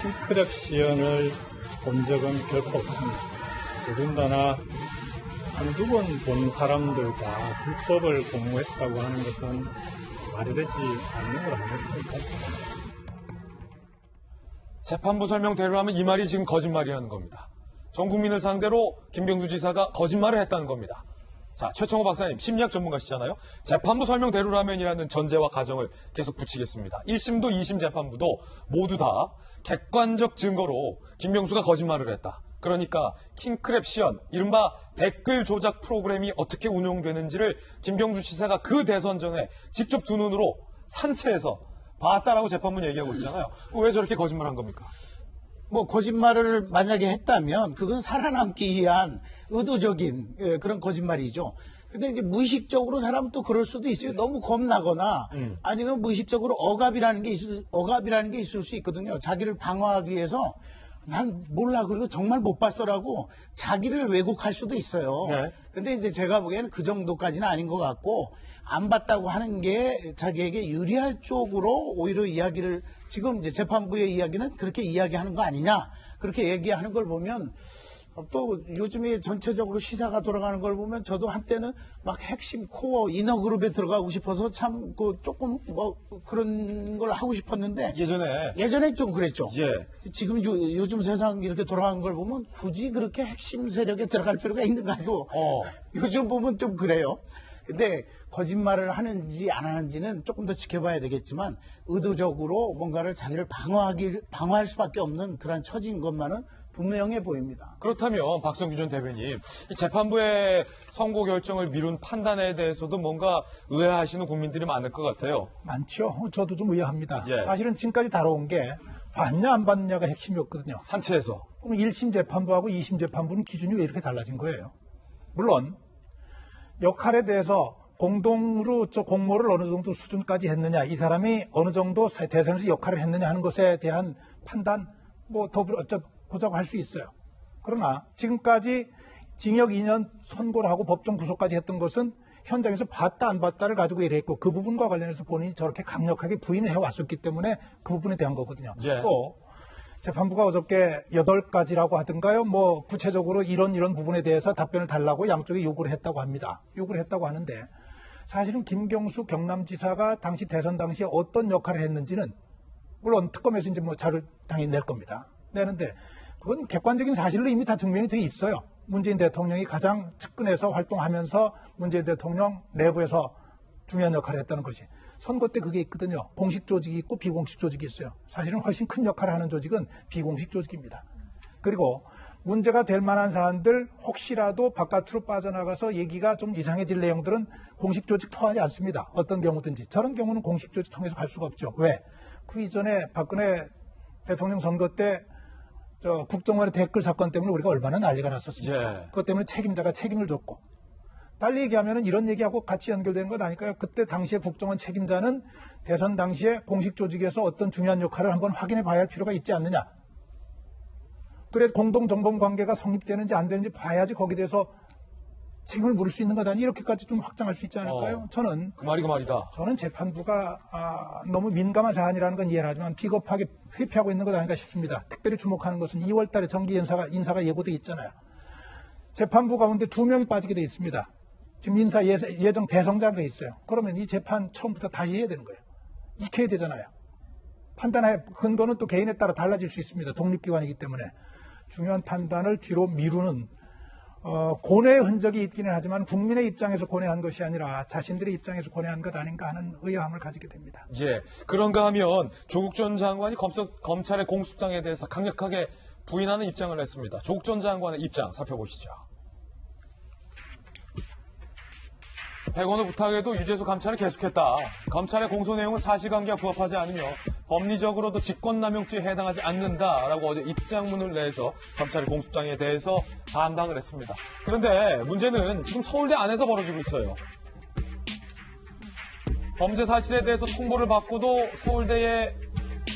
킹크랩 시연을 본 적은 결코 없습니다. 더군다나 한두 번 본 사람들과 불법을 공모했다고 하는 것은 말이 되지 않는 것 아니겠습니까? 재판부 설명대로라면 이 말이 지금 거짓말이라는 겁니다. 전 국민을 상대로 김경수 지사가 거짓말을 했다는 겁니다. 자, 최청호 박사님, 심리학 전문가시잖아요. 재판부 설명대로라면이라는 전제와 가정을 계속 붙이겠습니다. 1심도 2심 재판부도 모두 다 객관적 증거로 김경수가 거짓말을 했다. 그러니까 킹크랩 시연, 이른바 댓글 조작 프로그램이 어떻게 운용되는지를 김경수 지사가 그 대선 전에 직접 두 눈으로 산채에서 봤다라고 재판부는 얘기하고 있잖아요. 왜 저렇게 거짓말한 겁니까? 뭐 거짓말을 만약에 했다면 그건 살아남기 위한 의도적인 그런 거짓말이죠. 근데 이제 무의식적으로 사람은 또 그럴 수도 있어요. 너무 겁나거나 아니면 무의식적으로 억압이라는 게 있을 수 있거든요. 자기를 방어하기 위해서 난 몰라, 그리고 정말 못 봤어라고 자기를 왜곡할 수도 있어요. 네. 근데 이제 제가 보기에는 그 정도까지는 아닌 것 같고, 안 봤다고 하는 게 자기에게 유리할 쪽으로 오히려 이야기를, 지금 이제 재판부의 이야기는 그렇게 이야기하는 거 아니냐, 그렇게 얘기하는 걸 보면, 또 요즘에 전체적으로 시사가 돌아가는 걸 보면 저도 한때는 막 핵심 코어 이너그룹에 들어가고 싶어서 참 그 조금 뭐 그런 걸 하고 싶었는데 예전에 좀 그랬죠. 예. 지금 요즘 세상 이렇게 돌아가는 걸 보면 굳이 그렇게 핵심 세력에 들어갈 필요가 있는가도 요즘 보면 좀 그래요. 근데 거짓말을 하는지 안 하는지는 조금 더 지켜봐야 되겠지만 의도적으로 뭔가를 자기를 방어할 수밖에 없는 그런 처지인 것만은 분명해 보입니다. 그렇다면 박성규 전 대변인, 이 재판부의 선고 결정을 미룬 판단에 대해서도 뭔가 의아하시는 국민들이 많을 것 같아요. 많죠. 저도 좀 의아합니다. 예. 사실은 지금까지 다뤄온 게 봤냐 안 봤냐가 핵심이었거든요. 산채에서. 그럼 1심 재판부하고 2심 재판부는 기준이 왜 이렇게 달라진 거예요? 물론 역할에 대해서 공동으로 공모를 어느 정도 수준까지 했느냐, 이 사람이 어느 정도 대선에서 역할을 했느냐 하는 것에 대한 판단, 뭐 더불어 보자고 할 수 있어요. 그러나 지금까지 징역 2년 선고를 하고 법정 구속까지 했던 것은 현장에서 봤다 안 봤다를 가지고 일했고, 그 부분과 관련해서 본인이 저렇게 강력하게 부인을 해왔었기 때문에 그 부분에 대한 거거든요. 예. 또 재판부가 어저께 8가지라고 하던가요? 뭐 구체적으로 이런 부분에 대해서 답변을 달라고 양쪽에 요구를 했다고 합니다. 요구를 했다고 하는데, 사실은 김경수 경남지사가 당시 대선 당시에 어떤 역할을 했는지는 물론 특검에서 이제 뭐 자료를 당연히 낼 겁니다. 내는데 그건 객관적인 사실로 이미 다 증명이 돼 있어요. 문재인 대통령이 가장 측근에서 활동하면서 문재인 대통령 내부에서 중요한 역할을 했다는 것이. 선거 때 그게 있거든요. 공식 조직이 있고 비공식 조직이 있어요. 사실은 훨씬 큰 역할을 하는 조직은 비공식 조직입니다. 그리고 문제가 될 만한 사안들 혹시라도 바깥으로 빠져나가서 얘기가 좀 이상해질 내용들은 공식 조직 통하지 않습니다. 어떤 경우든지. 저런 경우는 공식 조직 통해서 갈 수가 없죠. 왜? 그 이전에 박근혜 대통령 선거 때 국정원의 댓글 사건 때문에 우리가 얼마나 난리가 났었습니까? 예. 그것 때문에 책임자가 책임을 졌고. 달리 얘기하면 이런 얘기하고 같이 연결되는 것 아닐까요? 그때 당시에 국정원 책임자는 대선 당시에 공식 조직에서 어떤 중요한 역할을 한번 확인해 봐야 할 필요가 있지 않느냐. 그래 공동정범 관계가 성립되는지 안 되는지 봐야지 거기에 대해서 책임을 물을 수 있는 것 아니 이렇게까지 좀 확장할 수 있지 않을까요? 저는 그 말이 그 말이다. 저는 재판부가 너무 민감한 사안이라는 건 이해를 하지만 비겁하게 회피하고 있는 것 아닌가 싶습니다. 특별히 주목하는 것은 2월 달에 정기 인사가 예고돼 있잖아요. 재판부 가운데 2명이 빠지게 돼 있습니다. 지금 인사 예정 대성자로 돼 있어요. 그러면 이 재판 처음부터 다시 해야 되는 거예요. 익혀야 되잖아요. 판단의 근거는 또 개인에 따라 달라질 수 있습니다. 독립기관이기 때문에. 중요한 판단을 뒤로 미루는 고뇌의 흔적이 있기는 하지만 국민의 입장에서 고뇌한 것이 아니라 자신들의 입장에서 고뇌한 것 아닌가 하는 의아함을 가지게 됩니다. 예. 그런가 하면 조국 전 장관이 검찰의 공수장에 대해서 강력하게 부인하는 입장을 냈습니다. 조국 전 장관의 입장 살펴보시죠. 100원의 부탁에도 유재수 감찰을 계속했다. 검찰의 공소 내용은 사실관계와 부합하지 않으며 법리적으로도 직권남용죄에 해당하지 않는다라고 어제 입장문을 내서 검찰의 공소장에 대해서 반박을 했습니다. 그런데 문제는 지금 서울대 안에서 벌어지고 있어요. 범죄 사실에 대해서 통보를 받고도 서울대의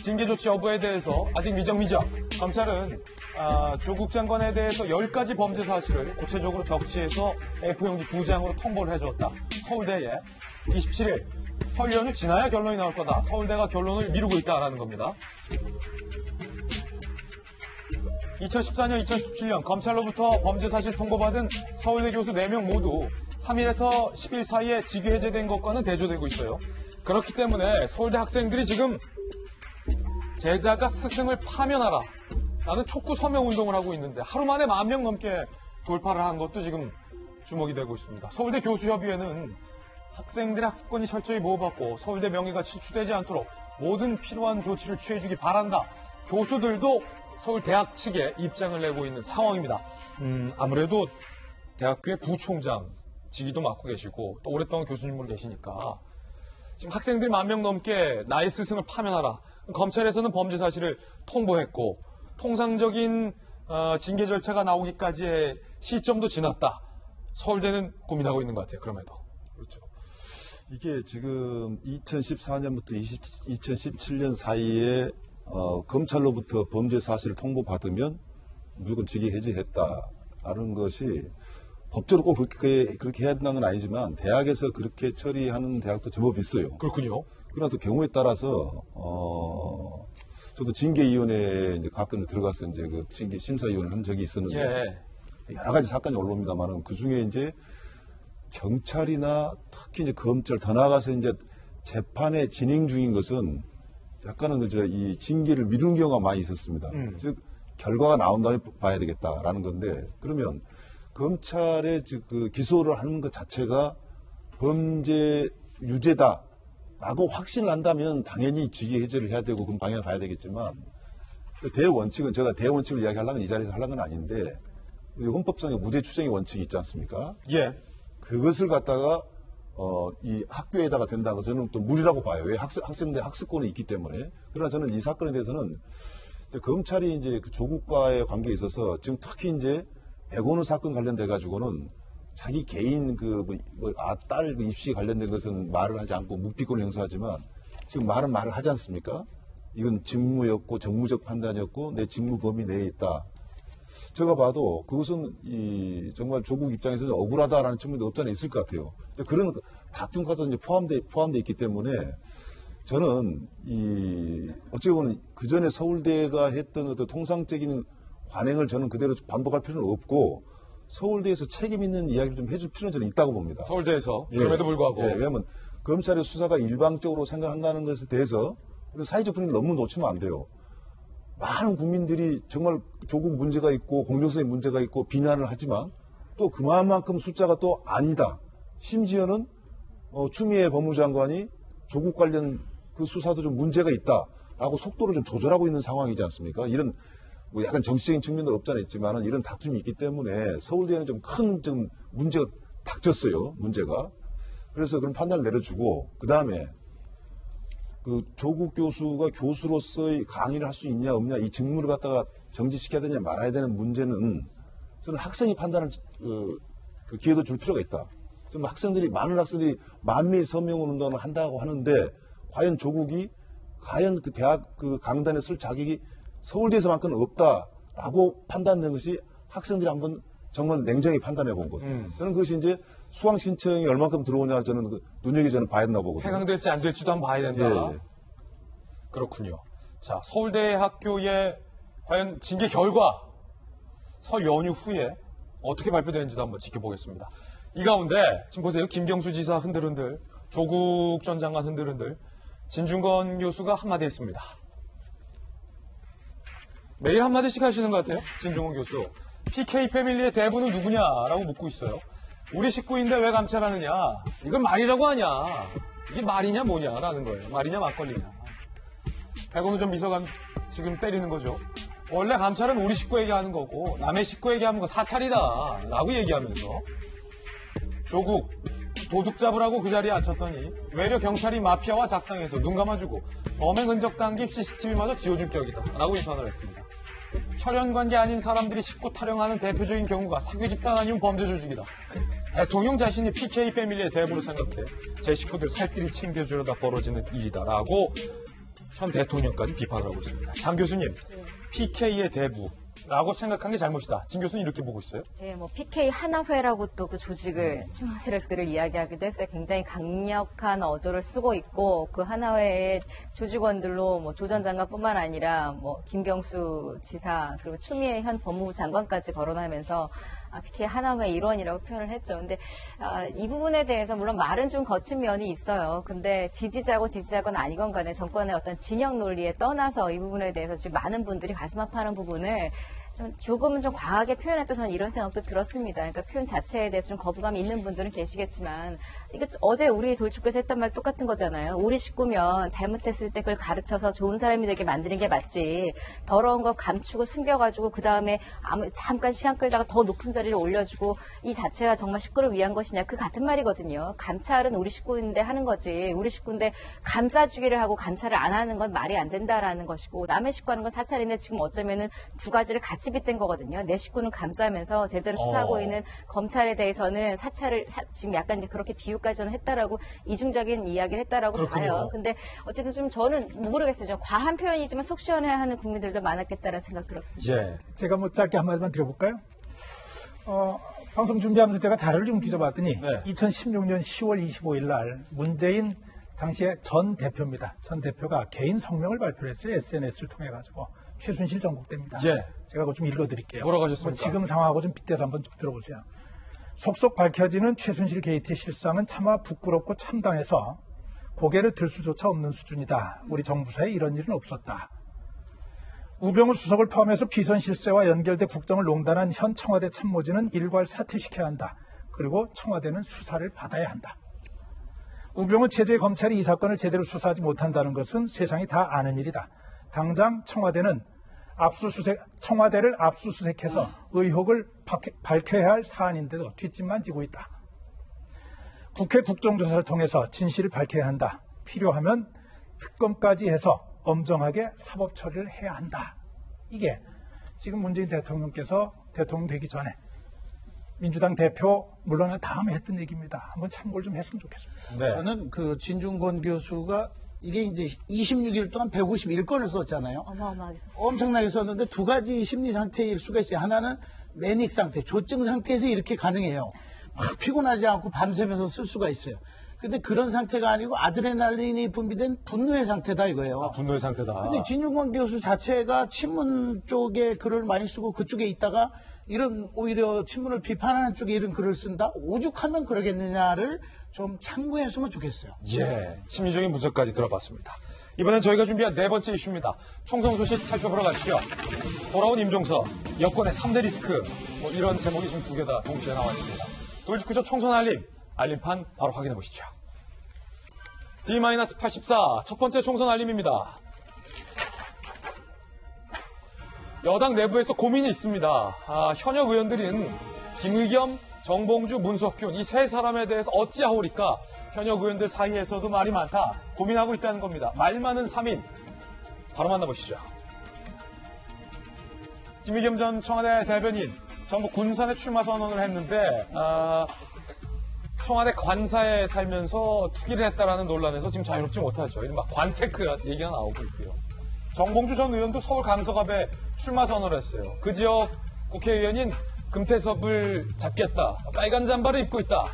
징계 조치 여부에 대해서 아직 미정미정. 검찰은 조국 장관에 대해서 10가지 범죄 사실을 구체적으로 적시해서 A4용지 2장으로 통보를 해주었다. 서울대에 27일 설 연휴 지나야 결론이 나올 거다. 서울대가 결론을 미루고 있다라는 겁니다. 2014년, 2017년 검찰로부터 범죄 사실 통보받은 서울대 교수 4명 모두 3일에서 10일 사이에 직위 해제된 것과는 대조되고 있어요. 그렇기 때문에 서울대 학생들이 지금 제자가 스승을 파면하라 라는 촉구 서명 운동을 하고 있는데 하루 만에 10,000명 넘게 돌파를 한 것도 지금 주목이 되고 있습니다. 서울대 교수협의회는 학생들의 학습권이 철저히 보호받고 서울대 명예가 침추되지 않도록 모든 필요한 조치를 취해주기 바란다. 교수들도 서울대학 측에 입장을 내고 있는 상황입니다. 아무래도 대학교의 부총장 직위도 맡고 계시고 또 오랫동안 교수님으로 계시니까 지금 학생들이 10,000명 넘게 나의 스승을 파면하라. 검찰에서는 범죄 사실을 통보했고 통상적인 징계 절차가 나오기까지의 시점도 지났다. 서울대는 고민하고 있는 것 같아요. 그럼에도. 그렇죠. 이게 지금 2014년부터 2017년 사이에 검찰로부터 범죄 사실을 통보받으면 무조건 직위 해제했다라는 것이 법적으로 꼭 그렇게 해야 된다는 건 아니지만 대학에서 그렇게 처리하는 대학도 제법 있어요. 그렇군요. 그러나 또 경우에 따라서 저도 징계위원회에 이제 가끔 들어가서 이제 그 징계 심사위원을 한 적이 있었는데 여러 가지 사건이 올라옵니다만은 그 중에 이제 경찰이나 특히 이제 검찰 더 나아가서 이제 재판에 진행 중인 것은 약간은 이 징계를 미루는 경우가 많이 있었습니다. 즉 결과가 나온 다음에 봐야 되겠다라는 건데 그러면 검찰의 그 기소를 하는 것 자체가 범죄 유죄다라고 확신을 한다면 당연히 직위 해제를 해야 되고 그런 방향을 가야 되겠지만 대원칙은 제가 대원칙을 이야기하려면 이 자리에서 하려는 건 아닌데 우리 헌법상의 무죄 추정의 원칙이 있지 않습니까? 예. 그것을 갖다가 이 학교에다가 된다고 저는 또 무리라고 봐요. 왜 학생들 학습권이 있기 때문에. 그러나 저는 이 사건에 대해서는 검찰이 이제 그 조국과의 관계에 있어서 지금 특히 이제 백원우 사건 관련돼 가지고는 자기 개인 딸 입시 관련된 것은 말을 하지 않고 묵비권을 행사하지만 지금 말을 하지 않습니까? 이건 직무였고 정무적 판단이었고 내 직무 범위 내에 있다. 제가 봐도 그것은 정말 조국 입장에서는 억울하다라는 측면도 없지 않아 있을 것 같아요. 그런 다툼과도 이제 포함돼 있기 때문에 저는 어찌 보면 그 전에 서울대가 했던 어떤 통상적인 관행을 저는 그대로 반복할 필요는 없고 서울대에서 책임 있는 이야기를 좀 해줄 필요는 저는 있다고 봅니다. 서울대에서 그럼에도 불구하고 왜냐하면 검찰의 수사가 일방적으로 생각한다는 것에 대해서 사회적 분위기를 너무 놓치면 안 돼요. 많은 국민들이 정말 조국 문제가 있고 공정성에 문제가 있고 비난을 하지만 또 그만큼 숫자가 또 아니다. 심지어는 추미애 법무장관이 조국 관련 그 수사도 좀 문제가 있다라고 속도를 좀 조절하고 있는 상황이지 않습니까? 이런 뭐 약간 정치적인 측면도 없잖아 있지만은 이런 다툼이 있기 때문에 서울대는 좀 큰 좀 문제가 닥쳤어요. 문제가. 그래서 그런 판단을 내려주고 그 다음에 그 조국 교수가 교수로서의 강의를 할 수 있냐 없냐 이 직무를 갖다가 정지시켜야 되냐 말아야 되는 문제는 저는 학생이 판단을 그 기회도 줄 필요가 있다. 좀 많은 학생들이 만미 서명 운동을 한다고 하는데 과연 조국이 과연 그 대학 그 강단에 쓸 자격이 서울대에서만큼은 없다라고 판단된 것이 학생들이 한번 정말 냉정히 판단해 본 것. 저는 그것이 이제 수강 신청이 얼마큼 들어오냐 저는 눈여겨져는 봐야 된다고 보거든요. 해당될지 안 될지도 한번 봐야 된다. 예. 그렇군요. 자, 서울대학교의 과연 징계 결과 설 연휴 후에 어떻게 발표되는지도 한번 지켜보겠습니다. 이 가운데 지금 보세요. 김경수 지사 흔들흔들, 조국 전 장관 흔들흔들, 진중권 교수가 한마디 했습니다. 매일 한마디씩 하시는 것 같아요. 진중권 교수. PK 패밀리의 대부는 누구냐라고 묻고 있어요. 우리 식구인데 왜 감찰하느냐. 이건 말이라고 하냐. 이게 말이냐 뭐냐라는 거예요. 말이냐 막걸리냐. 백원우 전 비서관 지금 때리는 거죠. 원래 감찰은 우리 식구에게 하는 거고 남의 식구에게 하는 거 사찰이다 라고 얘기하면서 조국 도둑 잡으라고 그 자리에 앉혔더니 외려 경찰이 마피아와 작당해서 눈 감아주고 범행 흔적 담긴 CCTV마저 지워줄 격이다 라고 비판을 했습니다. 혈연관계 아닌 사람들이 식구 타령하는 대표적인 경우가 사교 집단 아니면 범죄 조직이다. 대통령 자신이 PK 패밀리의 대부로 생각해 제 식구들 살길이 챙겨주려다 벌어지는 일이다라고 현 대통령까지 비판을 하고 있습니다. 장 교수님, PK의 대부라고 생각한 게 잘못이다. 진 교수는 이렇게 보고 있어요? 네, 뭐 PK 하나회라고 또 그 조직을 친문 세력들을 이야기하기도 했어요. 굉장히 강력한 어조를 쓰고 있고 그 하나회의 조직원들로 뭐 조 전 장관뿐만 아니라 뭐 김경수 지사 그리고 추미애 현 법무부 장관까지 거론하면서 PK 하나회 일원이라고 표현을 했죠. 근데 이 부분에 대해서 물론 말은 좀 거친 면이 있어요. 근데 지지자건 아니건 간에 정권의 어떤 진영 논리에 떠나서 이 부분에 대해서 지금 많은 분들이 가슴 아파하는 부분을 조금은 좀 과하게 표현했다 저는 이런 생각도 들었습니다. 그러니까 표현 자체에 대해서 좀 거부감이 있는 분들은 계시겠지만 이거 어제 우리 돌축구에서 했던 말 똑같은 거잖아요. 우리 식구면 잘못했을 때 그걸 가르쳐서 좋은 사람이 되게 만드는 게 맞지. 더러운 거 감추고 숨겨가지고 그 다음에 잠깐 시간 끌다가 더 높은 자리를 올려주고 이 자체가 정말 식구를 위한 것이냐. 그 같은 말이거든요. 감찰은 우리 식구인데 하는 거지. 우리 식구인데 감싸주기를 하고 감찰을 안 하는 건 말이 안 된다라는 것이고 남의 식구 하는 건 사찰인데 지금 어쩌면은 두 가지를 같이 빗댄 거거든요. 내 식구는 감싸면서 제대로 수사하고 있는 검찰에 대해서는 사찰을 지금 약간 이제 그렇게 비유까지 저는 했다라고 이중적인 이야기를 했다라고 그렇군요. 봐요. 근데 어쨌든 좀 저는 모르겠어요. 좀 과한 표현이지만 속 시원해하는 국민들도 많았겠다라는 생각 들었습니다. 예. 제가 뭐 짧게 한마디만 드려볼까요? 방송 준비하면서 제가 자료를 좀 뒤져봤더니 네. 2016년 10월 25일 날 문재인 당시에 전 대표입니다. 전 대표가 개인 성명을 발표를 했어요. SNS를 통해 가지고 최순실 전국대입니다. 예. 제가 그거 좀 읽어드릴게요. 뭐라고 하셨습니까? 지금 상황하고 좀 빗대서 한번 좀 들어보세요. 속속 밝혀지는 최순실 게이트의 실상은 차마 부끄럽고 참담해서 고개를 들 수조차 없는 수준이다. 우리 정부사에 이런 일은 없었다. 우병우 수석을 포함해서 비선 실세와 연결돼 국정을 농단한 현 청와대 참모진은 일괄 사퇴시켜야 한다. 그리고 청와대는 수사를 받아야 한다. 우병우 체제 검찰이 이 사건을 제대로 수사하지 못한다는 것은 세상이 다 아는 일이다. 당장 청와대를 압수수색해서 의혹을 밝혀야 할 사안인데도 뒷짐만 지고 있다. 국회 국정조사를 통해서 진실을 밝혀야 한다. 필요하면 특검까지 해서 엄정하게 사법 처리를 해야 한다. 이게 지금 문재인 대통령께서 대통령 되기 전에 민주당 대표 물러난 다음에 했던 얘기입니다. 한번 참고를 좀 했으면 좋겠습니다. 네. 저는 그 진중권 교수가 이게 이제 26일 동안 151건을 썼잖아요. 어마어마하게 썼어요. 엄청나게 썼는데 두 가지 심리 상태일 수가 있어요. 하나는 매닉 상태, 조증 상태에서 이렇게 가능해요. 막 피곤하지 않고 밤새면서 쓸 수가 있어요. 근데 그런 상태가 아니고 아드레날린이 분비된 분노의 상태다 이거예요. 분노의 상태다. 근데 진중권 교수 자체가 친문 쪽에 글을 많이 쓰고 그쪽에 있다가 이런 오히려 친문을 비판하는 쪽에 이런 글을 쓴다? 오죽하면 그러겠느냐를 좀 참고했으면 좋겠어요. 예, 심리적인 분석까지 들어봤습니다. 이번엔 저희가 준비한 네 번째 이슈입니다. 총선 소식 살펴보러 가시죠. 돌아온 임종석, 여권의 3대 리스크, 뭐 이런 제목이 지금 두 개 다 동시에 나와 있습니다. 돌직구조 총선 알림판 바로 확인해 보시죠. D-84 첫 번째 총선 알림입니다. 여당 내부에서 고민이 있습니다. 현역 의원들인 김의겸, 정봉주, 문석균 이 세 사람에 대해서 어찌하오리까 현역 의원들 사이에서도 말이 많다 고민하고 있다는 겁니다. 말 많은 3인 바로 만나보시죠. 김의겸 전 청와대 대변인 전북 군산에 출마 선언을 했는데 청와대 관사에 살면서 투기를 했다라는 논란에서 지금 자유롭지 못하죠. 이른바 관테크 얘기가 나오고 있고요. 정봉주 전 의원도 서울 강서갑에 출마 선언을 했어요. 그 지역 국회의원인 금태섭을 잡겠다. 빨간 잠바를 입고 있다.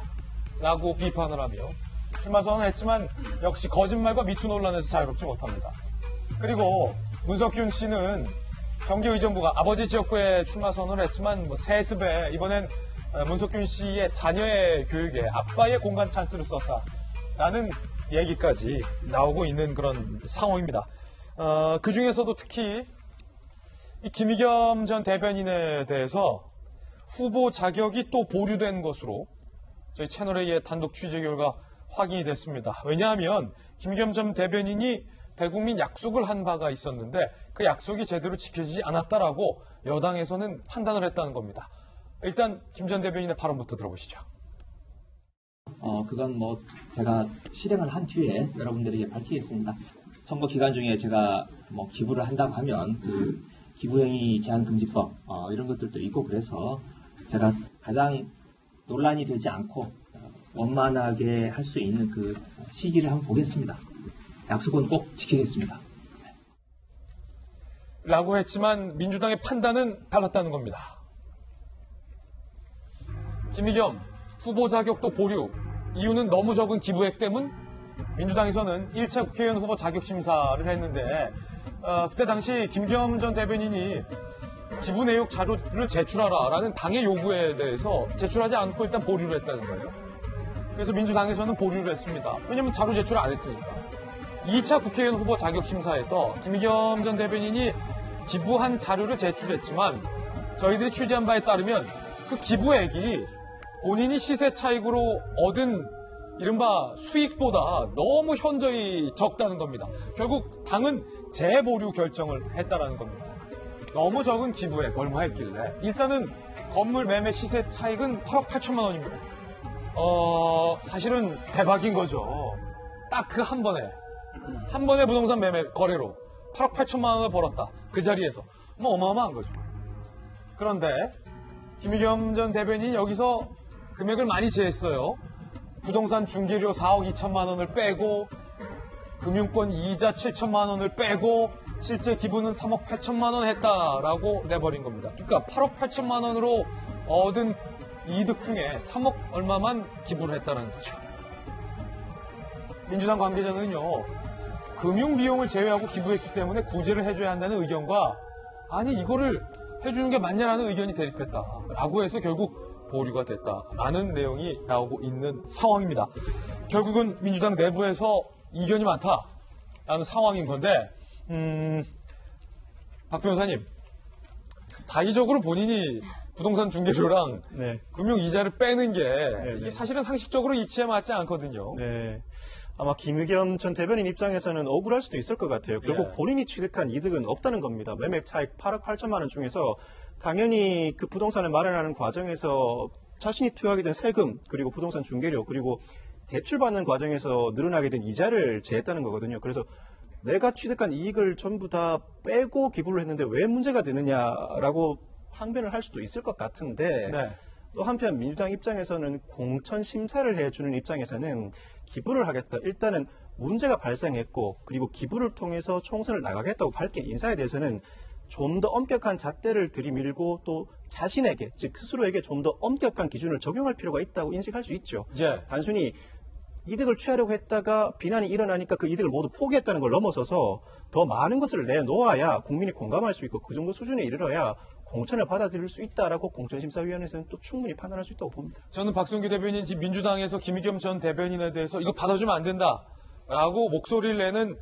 라고 비판을 하며 출마 선언을 했지만 역시 거짓말과 미투 논란에서 자유롭지 못합니다. 그리고 문석균 씨는 경기의정부가 아버지 지역구에 출마 선언을 했지만 세습에 이번엔 문석균 씨의 자녀의 교육에 아빠의 공간 찬스를 썼다라는 얘기까지 나오고 있는 그런 상황입니다. 그 중에서도 특히 이 김의겸 전 대변인에 대해서 후보 자격이 또 보류된 것으로 저희 채널A의 단독 취재 결과 확인이 됐습니다. 왜냐하면 김의겸 전 대변인이 대국민 약속을 한 바가 있었는데 그 약속이 제대로 지켜지지 않았다라고 여당에서는 판단을 했다는 겁니다. 일단 김 전 대변인의 발언부터 들어보시죠. 그건 제가 실행을 한 뒤에 여러분들에게 밝히겠습니다. 선거 기간 중에 제가 기부를 한다고 하면 그 기부행위 제한금지법 이런 것들도 있고 그래서 제가 가장 논란이 되지 않고 원만하게 할 수 있는 그 시기를 한번 보겠습니다. 약속은 꼭 지키겠습니다. 라고 했지만 민주당의 판단은 달랐다는 겁니다. 김의겸 후보 자격도 보류, 이유는 너무 적은 기부액 때문? 민주당에서는 1차 국회의원 후보 자격 심사를 했는데 그때 당시 김의겸 전 대변인이 기부 내역 자료를 제출하라라는 당의 요구에 대해서 제출하지 않고 일단 보류를 했다는 거예요. 그래서 민주당에서는 보류를 했습니다. 왜냐하면 자료 제출을 안 했으니까. 2차 국회의원 후보 자격 심사에서 김의겸 전 대변인이 기부한 자료를 제출했지만 저희들이 취재한 바에 따르면 그 기부액이 본인이 시세 차익으로 얻은 이른바 수익보다 너무 현저히 적다는 겁니다. 결국 당은 재보류 결정을 했다라는 겁니다. 너무 적은 기부액 얼마했길래 일단은 건물 매매 시세 차익은 8억 8천만 원입니다. 사실은 대박인 거죠. 딱 그 한 번에 부동산 매매 거래로 8억 8천만 원을 벌었다. 그 자리에서 어마어마한 거죠. 그런데 김의겸 전 대변인이 여기서 금액을 많이 제했어요. 부동산 중개료 4억 2천만 원을 빼고 금융권 이자 7천만 원을 빼고 실제 기부는 3억 8천만 원 했다라고 내버린 겁니다. 그러니까 8억 8천만 원으로 얻은 이득 중에 3억 얼마만 기부를 했다는 거죠. 민주당 관계자는요. 금융비용을 제외하고 기부했기 때문에 구제를 해줘야 한다는 의견과 아니 이거를 해주는 게 맞냐라는 의견이 대립했다라고 해서 결국 보류가 됐다라는 내용이 나오고 있는 상황입니다. 결국은 민주당 내부에서 이견이 많다라는 상황인 건데 박 변호사님 자의적으로 본인이 부동산 중개료랑 금융 이자를 빼는 게 이게 사실은 상식적으로 이치에 맞지 않거든요. 네. 아마 김의겸 전 대변인 입장에서는 억울할 수도 있을 것 같아요. 결국 본인이 취득한 이득은 없다는 겁니다. 매매 차익 8억 8천만 원 중에서 당연히 그 부동산을 마련하는 과정에서 자신이 투여하게 된 세금, 그리고 부동산 중개료, 그리고 대출받는 과정에서 늘어나게 된 이자를 제했다는 거거든요. 그래서 내가 취득한 이익을 전부 다 빼고 기부를 했는데 왜 문제가 되느냐라고 항변을 할 수도 있을 것 같은데 또 한편 민주당 입장에서는 공천 심사를 해주는 입장에서는 기부를 하겠다. 일단은 문제가 발생했고 그리고 기부를 통해서 총선을 나가겠다고 밝힌 인사에 대해서는 좀 더 엄격한 잣대를 들이밀고 또 자신에게, 즉 스스로에게 좀 더 엄격한 기준을 적용할 필요가 있다고 인식할 수 있죠. 단순히 이득을 취하려고 했다가 비난이 일어나니까 그 이득을 모두 포기했다는 걸 넘어서서 더 많은 것을 내놓아야 국민이 공감할 수 있고 그 정도 수준에 이르러야 공천을 받아들일 수 있다라고 공천심사위원회에서는 또 충분히 판단할 수 있다고 봅니다. 저는 박성규 대변인, 민주당에서 김의겸 전 대변인에 대해서 이거 받아주면 안 된다라고 목소리를 내는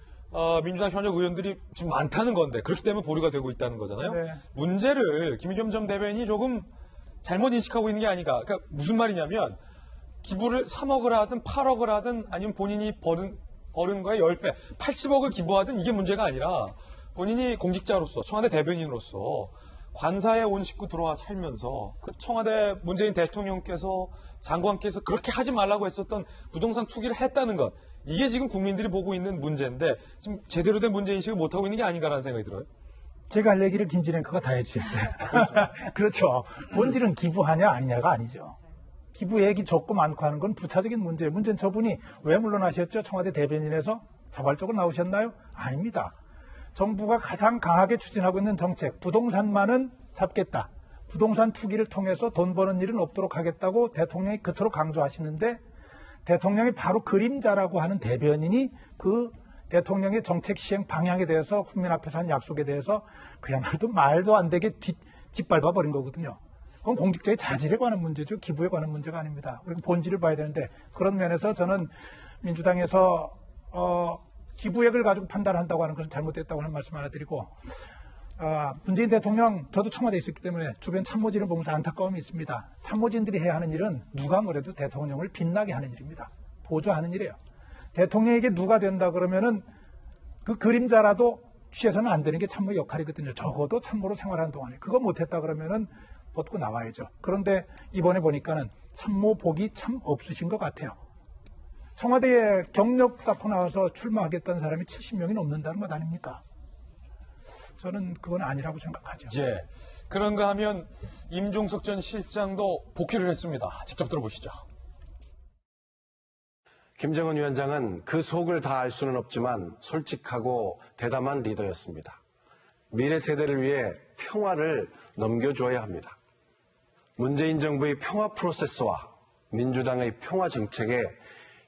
민주당 현역 의원들이 지금 많다는 건데 그렇기 때문에 보류가 되고 있다는 거잖아요. 문제를 김의겸 전 대변인이 조금 잘못 인식하고 있는 게 아닌가. 그러니까 무슨 말이냐면 기부를 3억을 하든 8억을 하든 아니면 본인이 버는 어른과의 10배, 80억을 기부하든 이게 문제가 아니라 본인이 공직자로서 청와대 대변인으로서 관사에 온 식구 들어와 살면서 그 청와대 문재인 대통령께서 장관께서 그렇게 하지 말라고 했었던 부동산 투기를 했다는 것, 이게 지금 국민들이 보고 있는 문제인데 지금 제대로 된 문제인식을 못하고 있는 게 아닌가라는 생각이 들어요. 제가 할 얘기를 김진 앵커가 다 해주셨어요. 그렇죠. 본질은 기부하냐 아니냐가 아니죠. 기부 얘기 적고 많고 하는 건 부차적인 문제예요. 문제는 저분이 왜 물러나셨죠? 청와대 대변인에서 자발적으로 나오셨나요? 아닙니다. 정부가 가장 강하게 추진하고 있는 정책, 부동산만은 잡겠다. 부동산 투기를 통해서 돈 버는 일은 없도록 하겠다고 대통령이 그토록 강조하시는데 대통령이 바로 그림자라고 하는 대변인이 그 대통령의 정책 시행 방향에 대해서 국민 앞에서 한 약속에 대해서 그야말로 말도 안 되게 짓밟아 버린 거거든요. 그건 공직자의 자질에 관한 문제죠. 기부에 관한 문제가 아닙니다. 그리고 본질을 봐야 되는데 그런 면에서 저는 민주당에서 기부액을 가지고 판단한다고 하는 것은 잘못됐다고 하는 말씀 하나 드리고 문재인 대통령 저도 청와대에 있었기 때문에 주변 참모진을 보면서 안타까움이 있습니다. 참모진들이 해야 하는 일은 누가 뭐래도 대통령을 빛나게 하는 일입니다. 보조하는 일이에요. 대통령에게 누가 된다 그러면은 그 그림자라도 취해서는 안 되는 게 참모 역할이거든요. 적어도 참모로 생활하는 동안에 그거 못했다 그러면은 벗고 나와야죠. 그런데 이번에 보니까는 참모 복이 참 없으신 것 같아요. 청와대에 경력 쌓고 나와서 출마하겠다는 사람이 70명이 넘는다는 것 아닙니까? 저는 그건 아니라고 생각하죠. 예. 그런가 하면 임종석 전 실장도 복귀를 했습니다. 직접 들어보시죠. 김정은 위원장은 그 속을 다 알 수는 없지만 솔직하고 대담한 리더였습니다. 미래 세대를 위해 평화를 넘겨줘야 합니다. 문재인 정부의 평화 프로세스와 민주당의 평화 정책에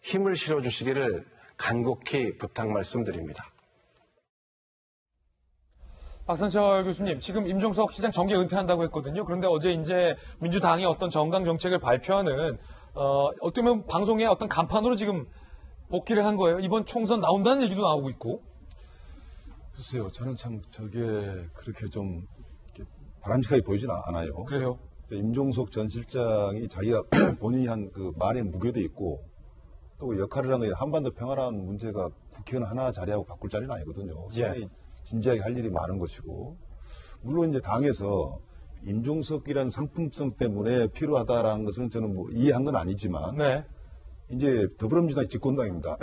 힘을 실어주시기를 간곡히 부탁 말씀드립니다. 박상철 교수님, 지금 임종석 시장 정계 은퇴한다고 했거든요. 그런데 어제 이제 민주당이 어떤 정강 정책을 발표하는 어떻게 보면 방송의 어떤 간판으로 지금 복귀를 한 거예요. 이번 총선 나온다는 얘기도 나오고 있고. 글쎄요, 저는 참 저게 그렇게 좀 바람직하게 보이진 않아요. 그래요? 임종석 전 실장이 자기가 본인이 한 그 말에 무게도 있고 또 역할을 하는 게 한반도 평화라는 문제가 국회의원 하나 자리하고 바꿀 자리는 아니거든요. 상당히 진지하게 할 일이 많은 것이고 물론 이제 당에서 임종석이라는 상품성 때문에 필요하다라는 것은 저는 뭐 이해한 건 아니지만 네. 이제 더불어민주당이 집권당입니다.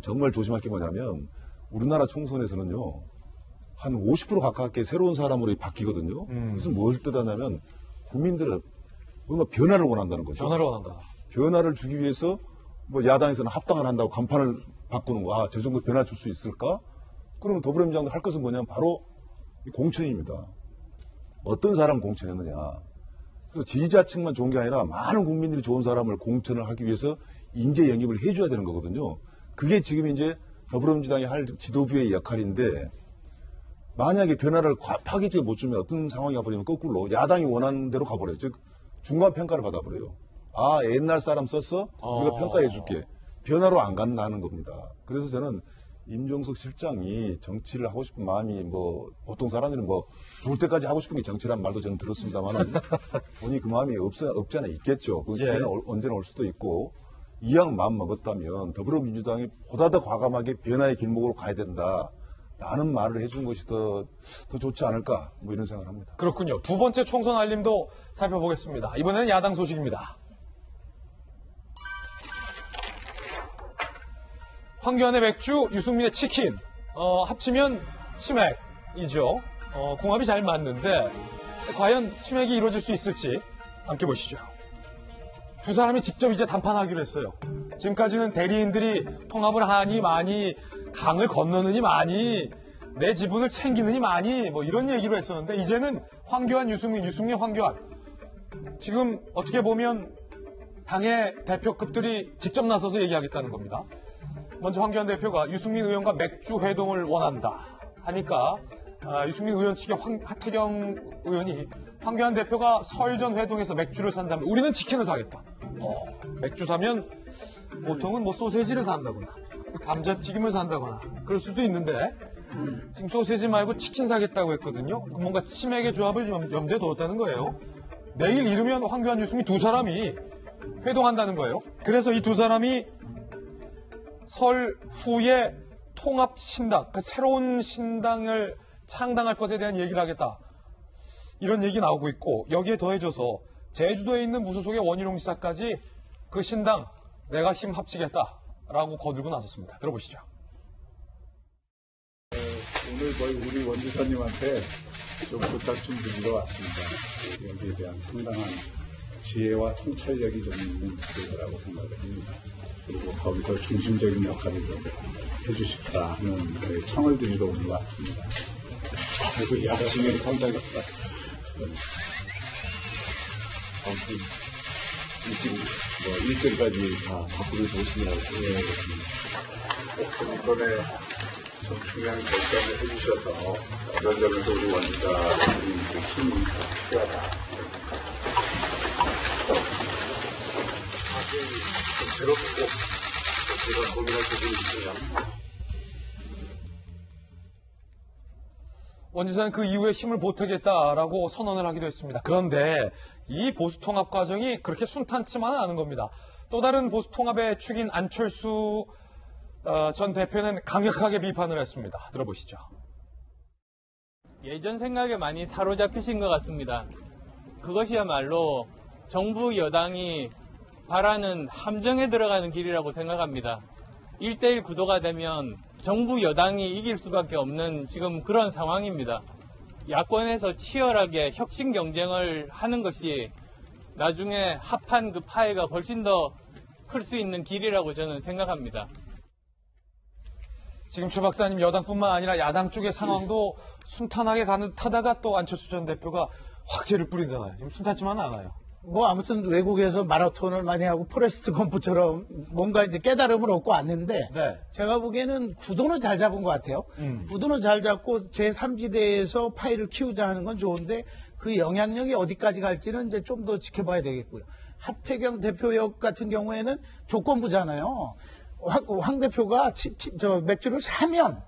정말 조심할 게 뭐냐면 우리나라 총선에서는요 한 50% 가깝게 새로운 사람으로 바뀌거든요. 그것은 뭘 뜻하냐면 국민들은 뭔가 변화를 원한다는 거죠. 변화를 원한다. 변화를 주기 위해서 뭐 야당에서는 합당을 한다고 간판을 바꾸는 거. 저 정도 변화 줄 수 있을까? 그러면 더불어민주당도 할 것은 뭐냐면 바로 공천입니다. 어떤 사람 공천했느냐. 그래서 지지자층만 좋은 게 아니라 많은 국민들이 좋은 사람을 공천을 하기 위해서 인재 영입을 해줘야 되는 거거든요. 그게 지금 이제 더불어민주당이 할 지도부의 역할인데 만약에 변화를 파기적으로 못 주면 어떤 상황이 가버리면 거꾸로 야당이 원하는 대로 가버려요. 즉 중간 평가를 받아버려요. 아 옛날 사람 썼어? 우리가 평가해 줄게. 변화로 안 간다는 겁니다. 그래서 저는 임종석 실장이 정치를 하고 싶은 마음이 뭐 보통 사람들은 뭐 죽을 때까지 하고 싶은 게 정치란 말도 저는 들었습니다만 본인이 그 마음이 없지 않아 있겠죠. 그 기회는 언제나 올 수도 있고 이왕 마음 먹었다면 더불어민주당이 보다 더 과감하게 변화의 길목으로 가야 된다라는 말을 해준 것이 더 좋지 않을까 뭐 이런 생각을 합니다. 그렇군요. 두 번째 총선 알림도 살펴보겠습니다. 이번에는 야당 소식입니다. 황교안의 맥주, 유승민의 치킨, 합치면 치맥이죠. 궁합이 잘 맞는데 과연 치맥이 이루어질 수 있을지 함께 보시죠. 두 사람이 직접 이제 담판하기로 했어요. 지금까지는 대리인들이 통합을 하니 많이, 강을 건너느니 많이, 내 지분을 챙기느니 많이 뭐 이런 얘기로 했었는데 이제는 황교안, 유승민, 황교안 지금 어떻게 보면 당의 대표급들이 직접 나서서 얘기하겠다는 겁니다. 먼저 황교안 대표가 유승민 의원과 맥주 회동을 원한다 하니까 유승민 의원 측의 하태경 의원이 황교안 대표가 설전 회동에서 맥주를 산다면 우리는 치킨을 사겠다. 맥주 사면 보통은 뭐 소세지를 산다거나 감자튀김을 산다거나 그럴 수도 있는데 지금 소세지 말고 치킨 사겠다고 했거든요. 뭔가 치맥의 조합을 염두에 뒀다는 거예요. 내일 이르면 황교안, 유승민 두 사람이 회동한다는 거예요. 그래서 이 두 사람이 설 후에 통합 신당, 그 새로운 신당을 창당할 것에 대한 얘기를 하겠다. 이런 얘기 나오고 있고 여기에 더해져서 제주도에 있는 무소속의 원희룡 지사까지 그 신당 내가 힘 합치겠다라고 거들고 나섰습니다. 들어보시죠. 오늘 우리 원 지사님한테 좀 부탁 좀 드리러 왔습니다. 여기에 대한 상당한 지혜와 통찰력이 좀 있는 분이라고 생각을 합니다. 그리고 거기서 중심적인 역할을 좀 해주십사 하는 청을 드리러 오늘 왔습니다. 그리고 야심이 상당히 아무튼 일정까지 다 바꾸는 정신이라고 생각했습니다. 이번에 좀 중요한 결정을 해주셔서 그런 점에서 우리 원지사님 힘이 필요하다. 사실 좀 괴롭고 제가 고민할 부분이 있으면 원지사는 그 이후에 힘을 보태겠다라고 선언을 하기도 했습니다. 그런데 이 보수통합 과정이 그렇게 순탄치만은 않은 겁니다. 또 다른 보수통합의 축인 안철수 전 대표는 강력하게 비판을 했습니다. 들어보시죠. 예전 생각에 많이 사로잡히신 것 같습니다. 그것이야말로 정부 여당이 바라는 함정에 들어가는 길이라고 생각합니다. 1대1 구도가 되면 정부 여당이 이길 수밖에 없는 지금 그런 상황입니다. 야권에서 치열하게 혁신 경쟁을 하는 것이 나중에 합한 그 파해가 훨씬 더 클 수 있는 길이라고 저는 생각합니다. 지금 최 박사님 여당뿐만 아니라 야당 쪽의 상황도 순탄하게 가는 타다가 또 안철수 전 대표가 확재를 뿌리잖아요. 지금 순탄치만은 않아요. 뭐 아무튼 외국에서 마라톤을 많이 하고 포레스트 검프처럼 뭔가 이제 깨달음을 얻고 왔는데 네. 제가 보기에는 구도는 잘 잡은 것 같아요. 구도는 잘 잡고 제3지대에서 파이를 키우자 하는 건 좋은데 그 영향력이 어디까지 갈지는 이제 좀 더 지켜봐야 되겠고요. 하태경 대표역 같은 경우에는 조건부잖아요. 황 대표가 맥주를 사면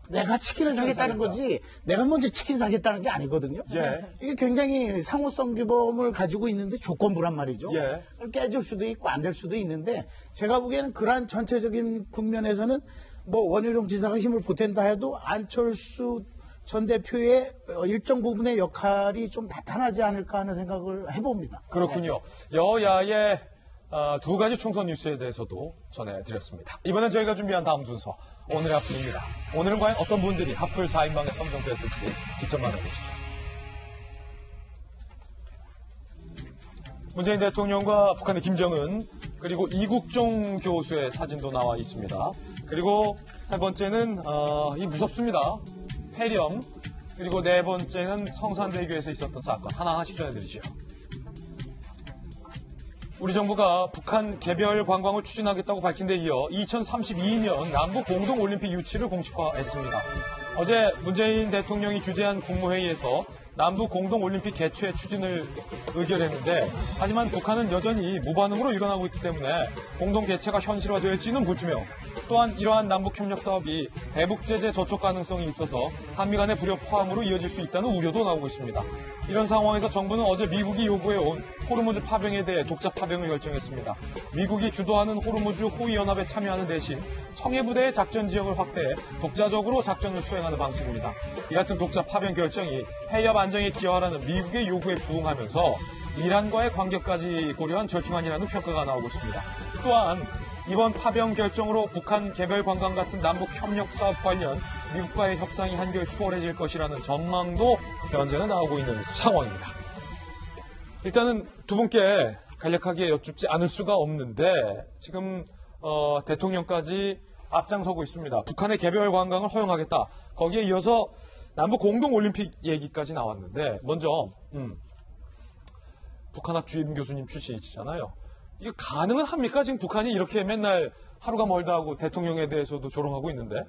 내가 치킨을 사겠다는 거지 내가 먼저 치킨 사겠다는 게 아니거든요. 예. 이게 굉장히 상호성 규범을 가지고 있는데 조건부란 말이죠. 예. 깨질 수도 있고 안 될 수도 있는데 제가 보기에는 그러한 전체적인 국면에서는 뭐 원희룡 지사가 힘을 보탠다 해도 안철수 전 대표의 일정 부분의 역할이 좀 나타나지 않을까 하는 생각을 해봅니다. 그렇군요. 여야의 두 가지 총선 뉴스에 대해서도 전해드렸습니다. 이번엔 저희가 준비한 다음 순서 오늘의 하풀입니다. 오늘은 과연 어떤 분들이 하풀 4인방에 선정됐을지 직접 만나보시죠. 문재인 대통령과 북한의 김정은 그리고 이국종 교수의 사진도 나와 있습니다. 그리고 세 번째는 이 무섭습니다. 폐렴 그리고 네 번째는 성산대교에서 있었던 사건 하나하나씩 전해드리죠. 우리 정부가 북한 개별 관광을 추진하겠다고 밝힌 데 이어 2032년 남북 공동올림픽 유치를 공식화했습니다. 어제 문재인 대통령이 주재한 국무회의에서 남북 공동올림픽 개최 추진을 의결했는데 하지만 북한은 여전히 무반응으로 일관하고 있기 때문에 공동 개최가 현실화될지는 불투명. 또한 이러한 남북 협력 사업이 대북 제재 저촉 가능성이 있어서 한미 간의 불협 화음으로 이어질 수 있다는 우려도 나오고 있습니다. 이런 상황에서 정부는 어제 미국이 요구해온 호르무즈 파병에 대해 독자 파병을 결정했습니다. 미국이 주도하는 호르무즈 호위연합에 참여하는 대신 청해부대의 작전 지역을 확대해 독자적으로 작전을 수행하는 방식입니다. 이 같은 독자 파병 결정이 해협 안정에 기여하라는 미국의 요구에 부응하면서 이란과의 관계까지 고려한 절충안이라는 평가가 나오고 있습니다. 또한 이번 파병 결정으로 북한 개별 관광 같은 남북 협력 사업 관련 미국과의 협상이 한결 수월해질 것이라는 전망도 현재는 나오고 있는 상황입니다. 일단은 두 분께 간략하게 여쭙지 않을 수가 없는데 지금 대통령까지 앞장서고 있습니다. 북한의 개별 관광을 허용하겠다. 거기에 이어서 남북 공동올림픽 얘기까지 나왔는데 먼저 북한학 주임 교수님 출신이시잖아요. 이게 가능은 합니까? 지금 북한이 이렇게 맨날 하루가 멀다 하고 대통령에 대해서도 조롱하고 있는데.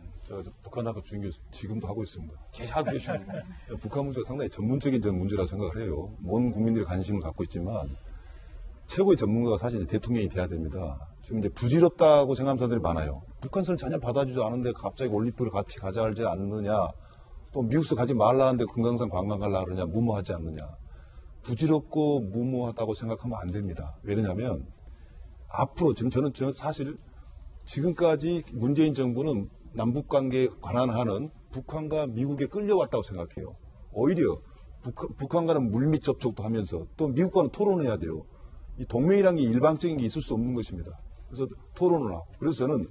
북한학교 주임 교수 지금도 하고 있습니다. 계속 하고 계십니다. 북한 문제가 상당히 전문적인 문제라고 생각을 해요. 온 국민들이 관심을 갖고 있지만 최고의 전문가가 사실 대통령이 돼야 됩니다. 지금 이제 부질없다고 생각하는 사람들이 많아요. 북한선을 전혀 받아주지 않은데 갑자기 올림픽을 같이 가자하지 않느냐. 또 미국서 가지 말라는데 금강산 관광 가려고 그러냐. 무모하지 않느냐. 부질없고 무모하다고 생각하면 안 됩니다. 왜냐하면 앞으로 지금 저는 사실 지금까지 문재인 정부는 남북관계에 관한하는 북한과 미국에 끌려왔다고 생각해요. 오히려 북한과는 물밑 접촉도 하면서 또 미국과는 토론해야 돼요. 이 동맹이라는 게 일방적인 게 있을 수 없는 것입니다. 그래서 토론을 하고. 그래서 저는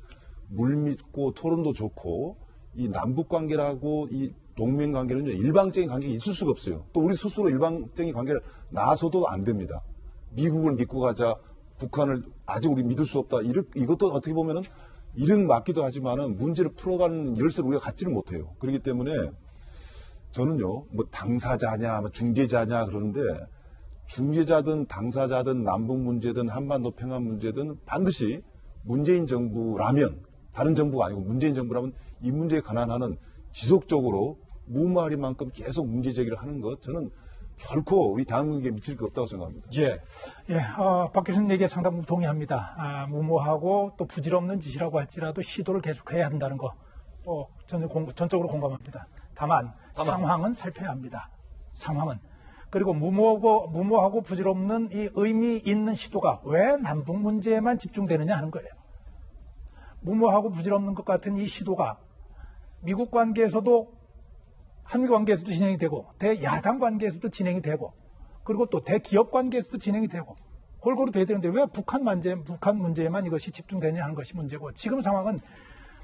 물밑고 토론도 좋고 이 남북관계라고 이 동맹관계는 일방적인 관계가 있을 수가 없어요. 또 우리 스스로 일방적인 관계를 나서도 안 됩니다. 미국을 믿고 가자, 북한을 아직 우리 믿을 수 없다. 이것도 어떻게 보면은 이름 맞기도 하지만은 문제를 풀어가는 열쇠를 우리가 갖지를 못해요. 그렇기 때문에 저는요, 뭐 당사자냐, 뭐 중재자냐 그러는데 중재자든 당사자든 남북 문제든 한반도 평화 문제든 반드시 문재인 정부라면 다른 정부가 아니고 문재인 정부라면 이 문제에 관한하는 지속적으로 무마리만큼 계속 문제 제기를 하는 것 저는 결코 우리 대한민국에 미칠 게 없다고 생각합니다. 예. 박 교수님 얘기에 상당 동의합니다. 무모하고 또 부질없는 짓이라고 할지라도 시도를 계속해야 한다는 거, 전적으로 공감합니다. 다만 상황은 살펴야 합니다. 상황은. 그리고 무모하고 부질없는 이 의미 있는 시도가 왜 남북 문제에만 집중되느냐 하는 거예요. 무모하고 부질없는 것 같은 이 시도가 미국 관계에서도 한미 관계에서도 진행이 되고 대야당 관계에서도 진행이 되고 그리고 또 대기업 관계에서도 진행이 되고 골고루 돼야 되는데 왜 북한 문제에만 이것이 집중되냐 하는 것이 문제고 지금 상황은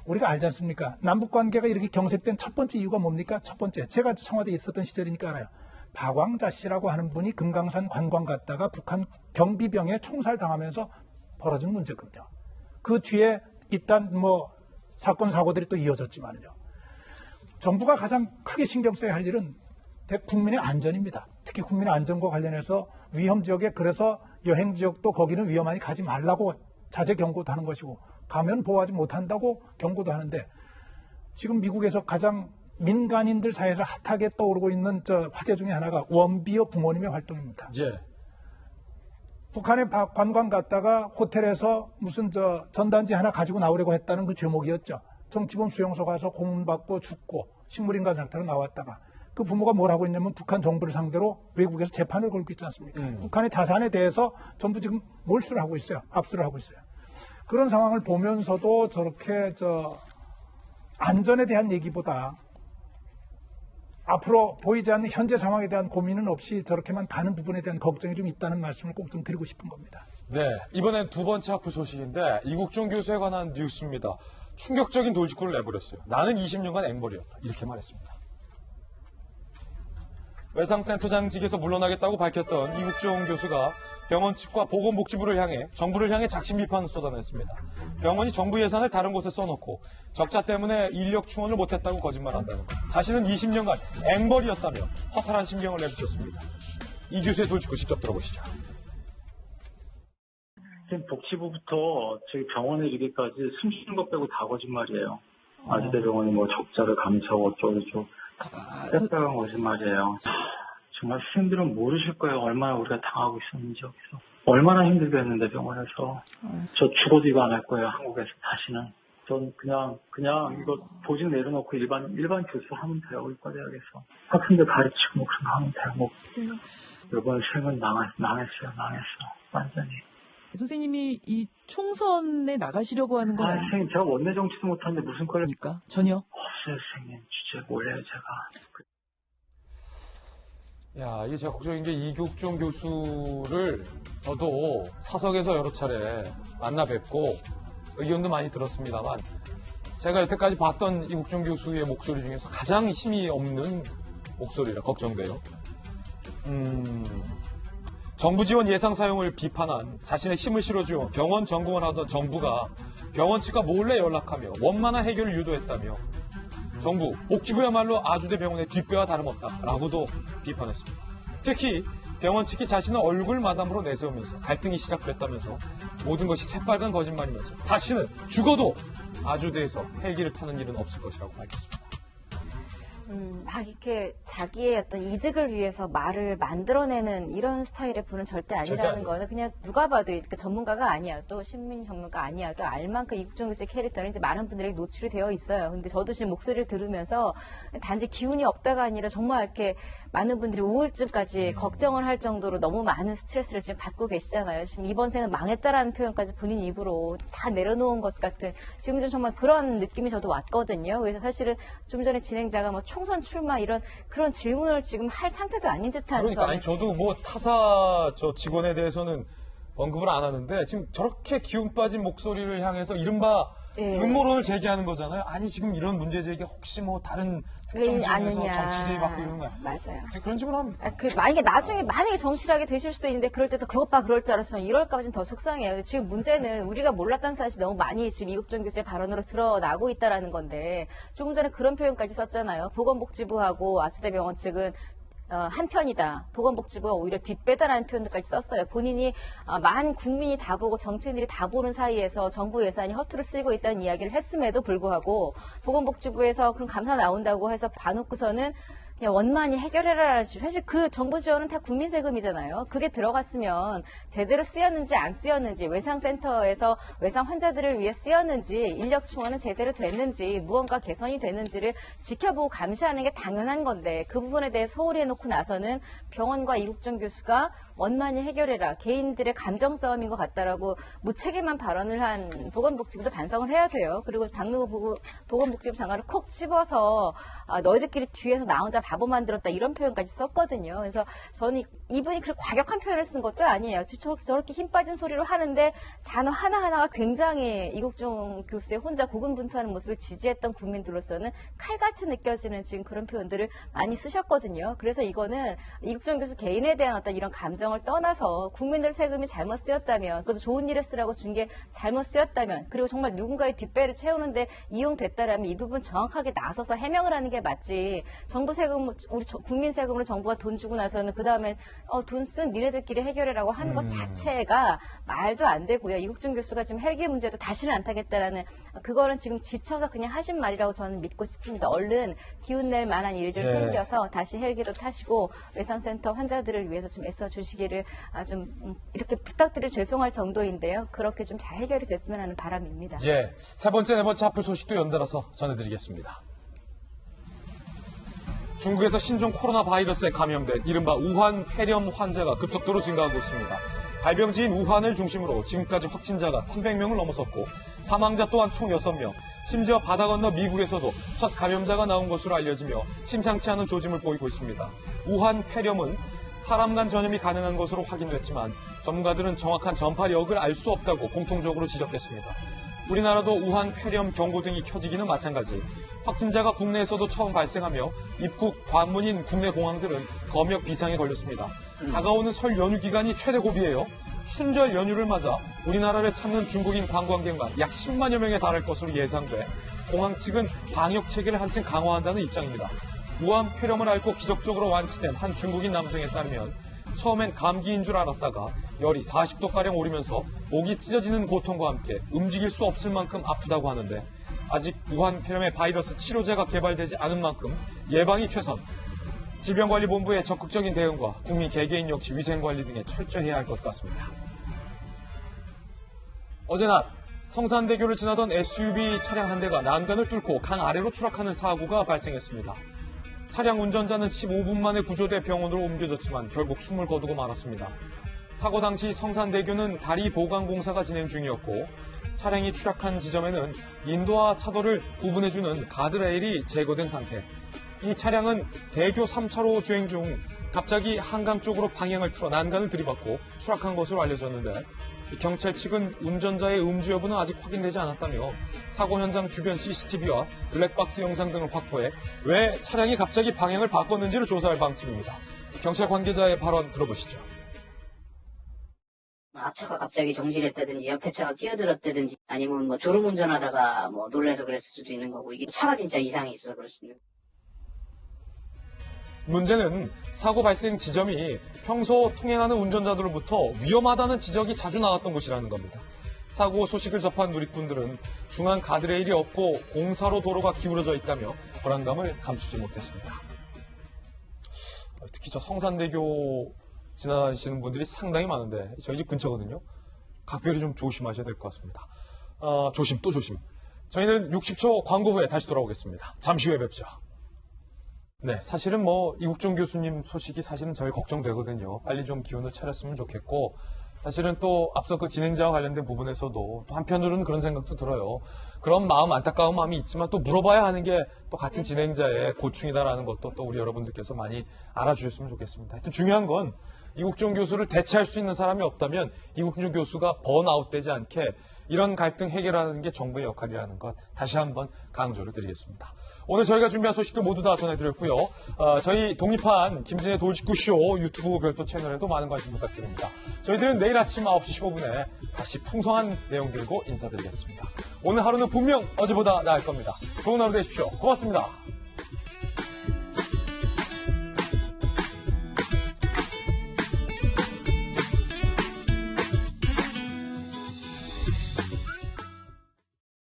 우리가 알지 않습니까? 남북 관계가 이렇게 경색된 첫 번째 이유가 뭡니까? 첫 번째 제가 청와대에 있었던 시절이니까 알아요. 박광자 씨라고 하는 분이 금강산 관광 갔다가 북한 경비병에 총살당하면서 벌어진 문제거든요. 그 뒤에 일단 사건 사고들이 또 이어졌지만요. 정부가 가장 크게 신경 써야 할 일은 국민의 안전입니다. 특히 국민의 안전과 관련해서 위험 지역에 그래서 여행 지역도 거기는 위험하니 가지 말라고 자제 경고도 하는 것이고 가면 보호하지 못한다고 경고도 하는데 지금 미국에서 가장 민간인들 사이에서 핫하게 떠오르고 있는 화제 중에 하나가 원비어 부모님의 활동입니다. 예. 북한에 관광 갔다가 호텔에서 무슨 전단지 하나 가지고 나오려고 했다는 그 제목이었죠. 정치범 수용소 가서 고문받고 죽고 식물인간 상태로 나왔다가 그 부모가 뭘 하고 있냐면 북한 정부를 상대로 외국에서 재판을 걸고 있지 않습니까? 북한의 자산에 대해서 전부 지금 몰수를 하고 있어요. 압수를 하고 있어요. 그런 상황을 보면서도 저렇게 안전에 대한 얘기보다 앞으로 보이지 않는 현재 상황에 대한 고민은 없이 저렇게만 가는 부분에 대한 걱정이 좀 있다는 말씀을 꼭 좀 드리고 싶은 겁니다. 네, 이번엔 두 번째 학부 소식인데 이국종 교수에 관한 뉴스입니다. 충격적인 돌직구를 내버렸어요. 나는 20년간 앵벌이었다. 이렇게 말했습니다. 외상센터장직에서 물러나겠다고 밝혔던 이국종 교수가 병원 측과 보건복지부를 향해 정부를 향해 작심 비판을 쏟아냈습니다. 병원이 정부 예산을 다른 곳에 써놓고 적자 때문에 인력 충원을 못했다고 거짓말한다는 것. 자신은 20년간 앵벌이었다며 허탈한 심경을 내비쳤습니다. 이 교수의 돌직구 직접 들어보시죠. 지금 복지부부터 저희 병원에 이르기까지 숨 쉬는 것 빼고 다 거짓말이에요. 아주대병원이 적자를 감차고 어쩌고저쩌고 빽빽한 거짓말이에요. 정말 선생님들은 모르실 거예요. 얼마나 우리가 당하고 있었는지 여기서. 얼마나 힘들게 했는데 병원에서. 저 죽어도 이거 안 할 거예요. 한국에서 다시는. 전 그냥 이거 보직 내려놓고 일반 교수 하면 돼요. 의과대학에서. 학생들 가르치고 그런 거 하면 돼요. 이번 생은 망했어요. 완전히. 선생님이 이 총선에 나가시려고 하는 건 아니에요? 선생님, 제가 원내 정치도 못하는데 무슨 그러니까 전혀? 없어요, 선생님. 진짜 몰라요, 제가. 이게 제가 걱정인 게 이국종 교수를 저도 사석에서 여러 차례 만나 뵙고 의견도 많이 들었습니다만 제가 여태까지 봤던 이국종 교수의 목소리 중에서 가장 힘이 없는 목소리라 걱정돼요. 정부 지원 예상 사용을 비판한 자신의 힘을 실어주어 병원 전공을 하던 정부가 병원 측과 몰래 연락하며 원만한 해결을 유도했다며 정부, 복지부야말로 아주대병원의 뒷배와 다름없다라고도 비판했습니다. 특히 병원 측이 자신을 얼굴 마담으로 내세우면서 갈등이 시작됐다면서 모든 것이 새빨간 거짓말이면서 다시는 죽어도 아주대에서 헬기를 타는 일은 없을 것이라고 밝혔습니다. 막 이렇게 자기의 어떤 이득을 위해서 말을 만들어내는 이런 스타일의 분은 절대 아니라는 거는 그냥 누가 봐도 그러니까 전문가가 아니어도 신문 전문가 아니어도 알 만큼 이국종 교수의 캐릭터는 이제 많은 분들에게 노출이 되어 있어요. 근데 저도 지금 목소리를 들으면서 단지 기운이 없다가 아니라 정말 이렇게 많은 분들이 우울증까지 걱정을 할 정도로 너무 많은 스트레스를 지금 받고 계시잖아요. 지금 이번 생은 망했다라는 표현까지 본인 입으로 다 내려놓은 것 같은 지금 좀 정말 그런 느낌이 저도 왔거든요. 그래서 사실은 좀 전에 진행자가 뭐 총선 출마 이런 그런 질문을 지금 할 상태도 아닌 듯한. 그러니까 아니 저도 뭐 타사 저 직원에 대해서는 언급을 안 하는데 지금 저렇게 기운 빠진 목소리를 향해서 이른바 음모론을 제기하는 거잖아요. 아니 지금 이런 문제 제기 혹시 뭐 다른 특정 지역에서 정치 제의 받고 이런 거야. 맞아요. 그런 질문 합니다. 만약에 정치하게 되실 수도 있는데 그럴 때도 그것 봐 그럴 줄 알았으면 이럴까봐 더 속상해요. 지금 문제는 우리가 몰랐다는 사실이 너무 많이 지금 이국종 교수의 발언으로 드러나고 있다라는 건데 조금 전에 그런 표현까지 썼잖아요. 보건복지부하고 아주대병원 측은 한편이다. 보건복지부가 오히려 뒷배다라는 표현들까지 썼어요. 본인이 만 국민이 다 보고 정치인들이 다 보는 사이에서 정부 예산이 허투루 쓰이고 있다는 이야기를 했음에도 불구하고 보건복지부에서 그럼 감사 나온다고 해서 봐놓고서는 그냥 원만히 해결해라. 사실 그 정부 지원은 다 국민 세금이잖아요. 그게 들어갔으면 제대로 쓰였는지 안 쓰였는지 외상센터에서 외상 환자들을 위해 쓰였는지 인력 충원은 제대로 됐는지 무언가 개선이 됐는지를 지켜보고 감시하는 게 당연한 건데 그 부분에 대해 소홀히 해놓고 나서는 병원과 이국종 교수가 원만히 해결해라. 개인들의 감정 싸움인 것 같다라고 무책임한 발언을 한 보건복지부도 반성을 해야 돼요. 그리고 박능호 보건복지부 장관을 콕 집어서 너희들끼리 뒤에서 나 혼자 바보 만들었다 이런 표현까지 썼거든요. 그래서 저는 이분이 그렇게 과격한 표현을 쓴 것도 아니에요. 저렇게 힘 빠진 소리로 하는데 단어 하나하나가 굉장히 이국종 교수의 혼자 고군분투하는 모습을 지지했던 국민들로서는 칼같이 느껴지는 지금 그런 표현들을 많이 쓰셨거든요. 그래서 이거는 이국종 교수 개인에 대한 어떤 이런 감정을 떠나서 국민들 세금이 잘못 쓰였다면 그것도 좋은 일에 쓰라고 준 게 잘못 쓰였다면 그리고 정말 누군가의 뒷배를 채우는데 이용됐다라면 이 부분 정확하게 나서서 해명을 하는 게 맞지. 정부 세금 우리 국민 세금으로 정부가 돈 주고 나서는 그 다음에 돈 쓴 니네들끼리 해결해라고 하는 것 자체가 말도 안 되고요. 이국종 교수가 지금 헬기 문제도 다시는 안 타겠다라는 그거는 지금 지쳐서 그냥 하신 말이라고 저는 믿고 싶습니다. 얼른 기운낼 만한 일들 생겨서 다시 헬기도 타시고 외상센터 환자들을 위해서 좀 애써주시기를 좀 이렇게 부탁드려 죄송할 정도인데요. 그렇게 좀 잘 해결이 됐으면 하는 바람입니다. 세 번째, 네 번째 하풀 소식도 연달아서 전해드리겠습니다. 중국에서 신종 코로나 바이러스에 감염된 이른바 우한 폐렴 환자가 급속도로 증가하고 있습니다. 발병지인 우한을 중심으로 지금까지 확진자가 300명을 넘어섰고 사망자 또한 총 6명, 심지어 바다 건너 미국에서도 첫 감염자가 나온 것으로 알려지며 심상치 않은 조짐을 보이고 있습니다. 우한 폐렴은 사람 간 전염이 가능한 것으로 확인됐지만 전문가들은 정확한 전파력을 알 수 없다고 공통적으로 지적했습니다. 우리나라도 우한 폐렴 경고등이 켜지기는 마찬가지. 확진자가 국내에서도 처음 발생하며 입국 관문인 국내 공항들은 검역 비상에 걸렸습니다. 다가오는 설 연휴 기간이 최대 고비예요. 춘절 연휴를 맞아 우리나라를 찾는 중국인 관광객만 약 10만여 명에 달할 것으로 예상돼 공항 측은 방역 체계를 한층 강화한다는 입장입니다. 우한 폐렴을 앓고 기적적으로 완치된 한 중국인 남성에 따르면 처음엔 감기인 줄 알았다가 열이 40도가량 오르면서 목이 찢어지는 고통과 함께 움직일 수 없을 만큼 아프다고 하는데 아직 우한 폐렴의 바이러스 치료제가 개발되지 않은 만큼 예방이 최선. 질병관리본부의 적극적인 대응과 국민 개개인 역시 위생관리 등에 철저해야 할 것 같습니다. 어제 낮 성산대교를 지나던 SUV 차량 한 대가 난간을 뚫고 강 아래로 추락하는 사고가 발생했습니다. 차량 운전자는 15분 만에 구조돼 병원으로 옮겨졌지만 결국 숨을 거두고 말았습니다. 사고 당시 성산대교는 다리 보강 공사가 진행 중이었고 차량이 추락한 지점에는 인도와 차도를 구분해주는 가드레일이 제거된 상태. 이 차량은 대교 3차로 주행 중 갑자기 한강 쪽으로 방향을 틀어 난간을 들이받고 추락한 것으로 알려졌는데 경찰 측은 운전자의 음주 여부는 아직 확인되지 않았다며 사고 현장 주변 CCTV와 블랙박스 영상 등을 확보해 왜 차량이 갑자기 방향을 바꿨는지를 조사할 방침입니다. 경찰 관계자의 발언 들어보시죠. 앞차가 갑자기 정지했다든지 옆에 차가 끼어들었다든지 아니면 뭐 졸음운전하다가 뭐 놀라서 그랬을 수도 있는 거고 이게 차가 진짜 이상이 있어서 그렇습니다. 문제는 사고 발생 지점이 평소 통행하는 운전자들로부터 위험하다는 지적이 자주 나왔던 곳이라는 겁니다. 사고 소식을 접한 누리꾼들은 중앙 가드레일이 없고 공사로 도로가 기울어져 있다며 불안감을 감추지 못했습니다. 특히 저 성산대교 지나시는 분들이 상당히 많은데 저희 집 근처거든요. 각별히 좀 조심하셔야 될 것 같습니다. 조심 또 조심. 저희는 60초 광고 후에 다시 돌아오겠습니다. 잠시 후에 뵙죠. 네, 사실은 뭐 이국종 교수님 소식이 사실은 제일 걱정되거든요. 빨리 좀 기운을 차렸으면 좋겠고, 사실은 또 앞서 그 진행자와 관련된 부분에서도 또 한편으로는 그런 생각도 들어요. 그런 마음, 안타까운 마음이 있지만 또 물어봐야 하는 게 또 같은 진행자의 고충이다라는 것도 또 우리 여러분들께서 많이 알아주셨으면 좋겠습니다. 하여튼 중요한 건 이국종 교수를 대체할 수 있는 사람이 없다면 이국종 교수가 번아웃되지 않게 이런 갈등 해결하는 게 정부의 역할이라는 것 다시 한번 강조를 드리겠습니다. 오늘 저희가 준비한 소식들 모두 다 전해드렸고요. 저희 독립한 김진의 돌직구쇼 유튜브 별도 채널에도 많은 관심 부탁드립니다. 저희들은 내일 아침 9시 15분에 다시 풍성한 내용 들고 인사드리겠습니다. 오늘 하루는 분명 어제보다 나을 겁니다. 좋은 하루 되십시오. 고맙습니다.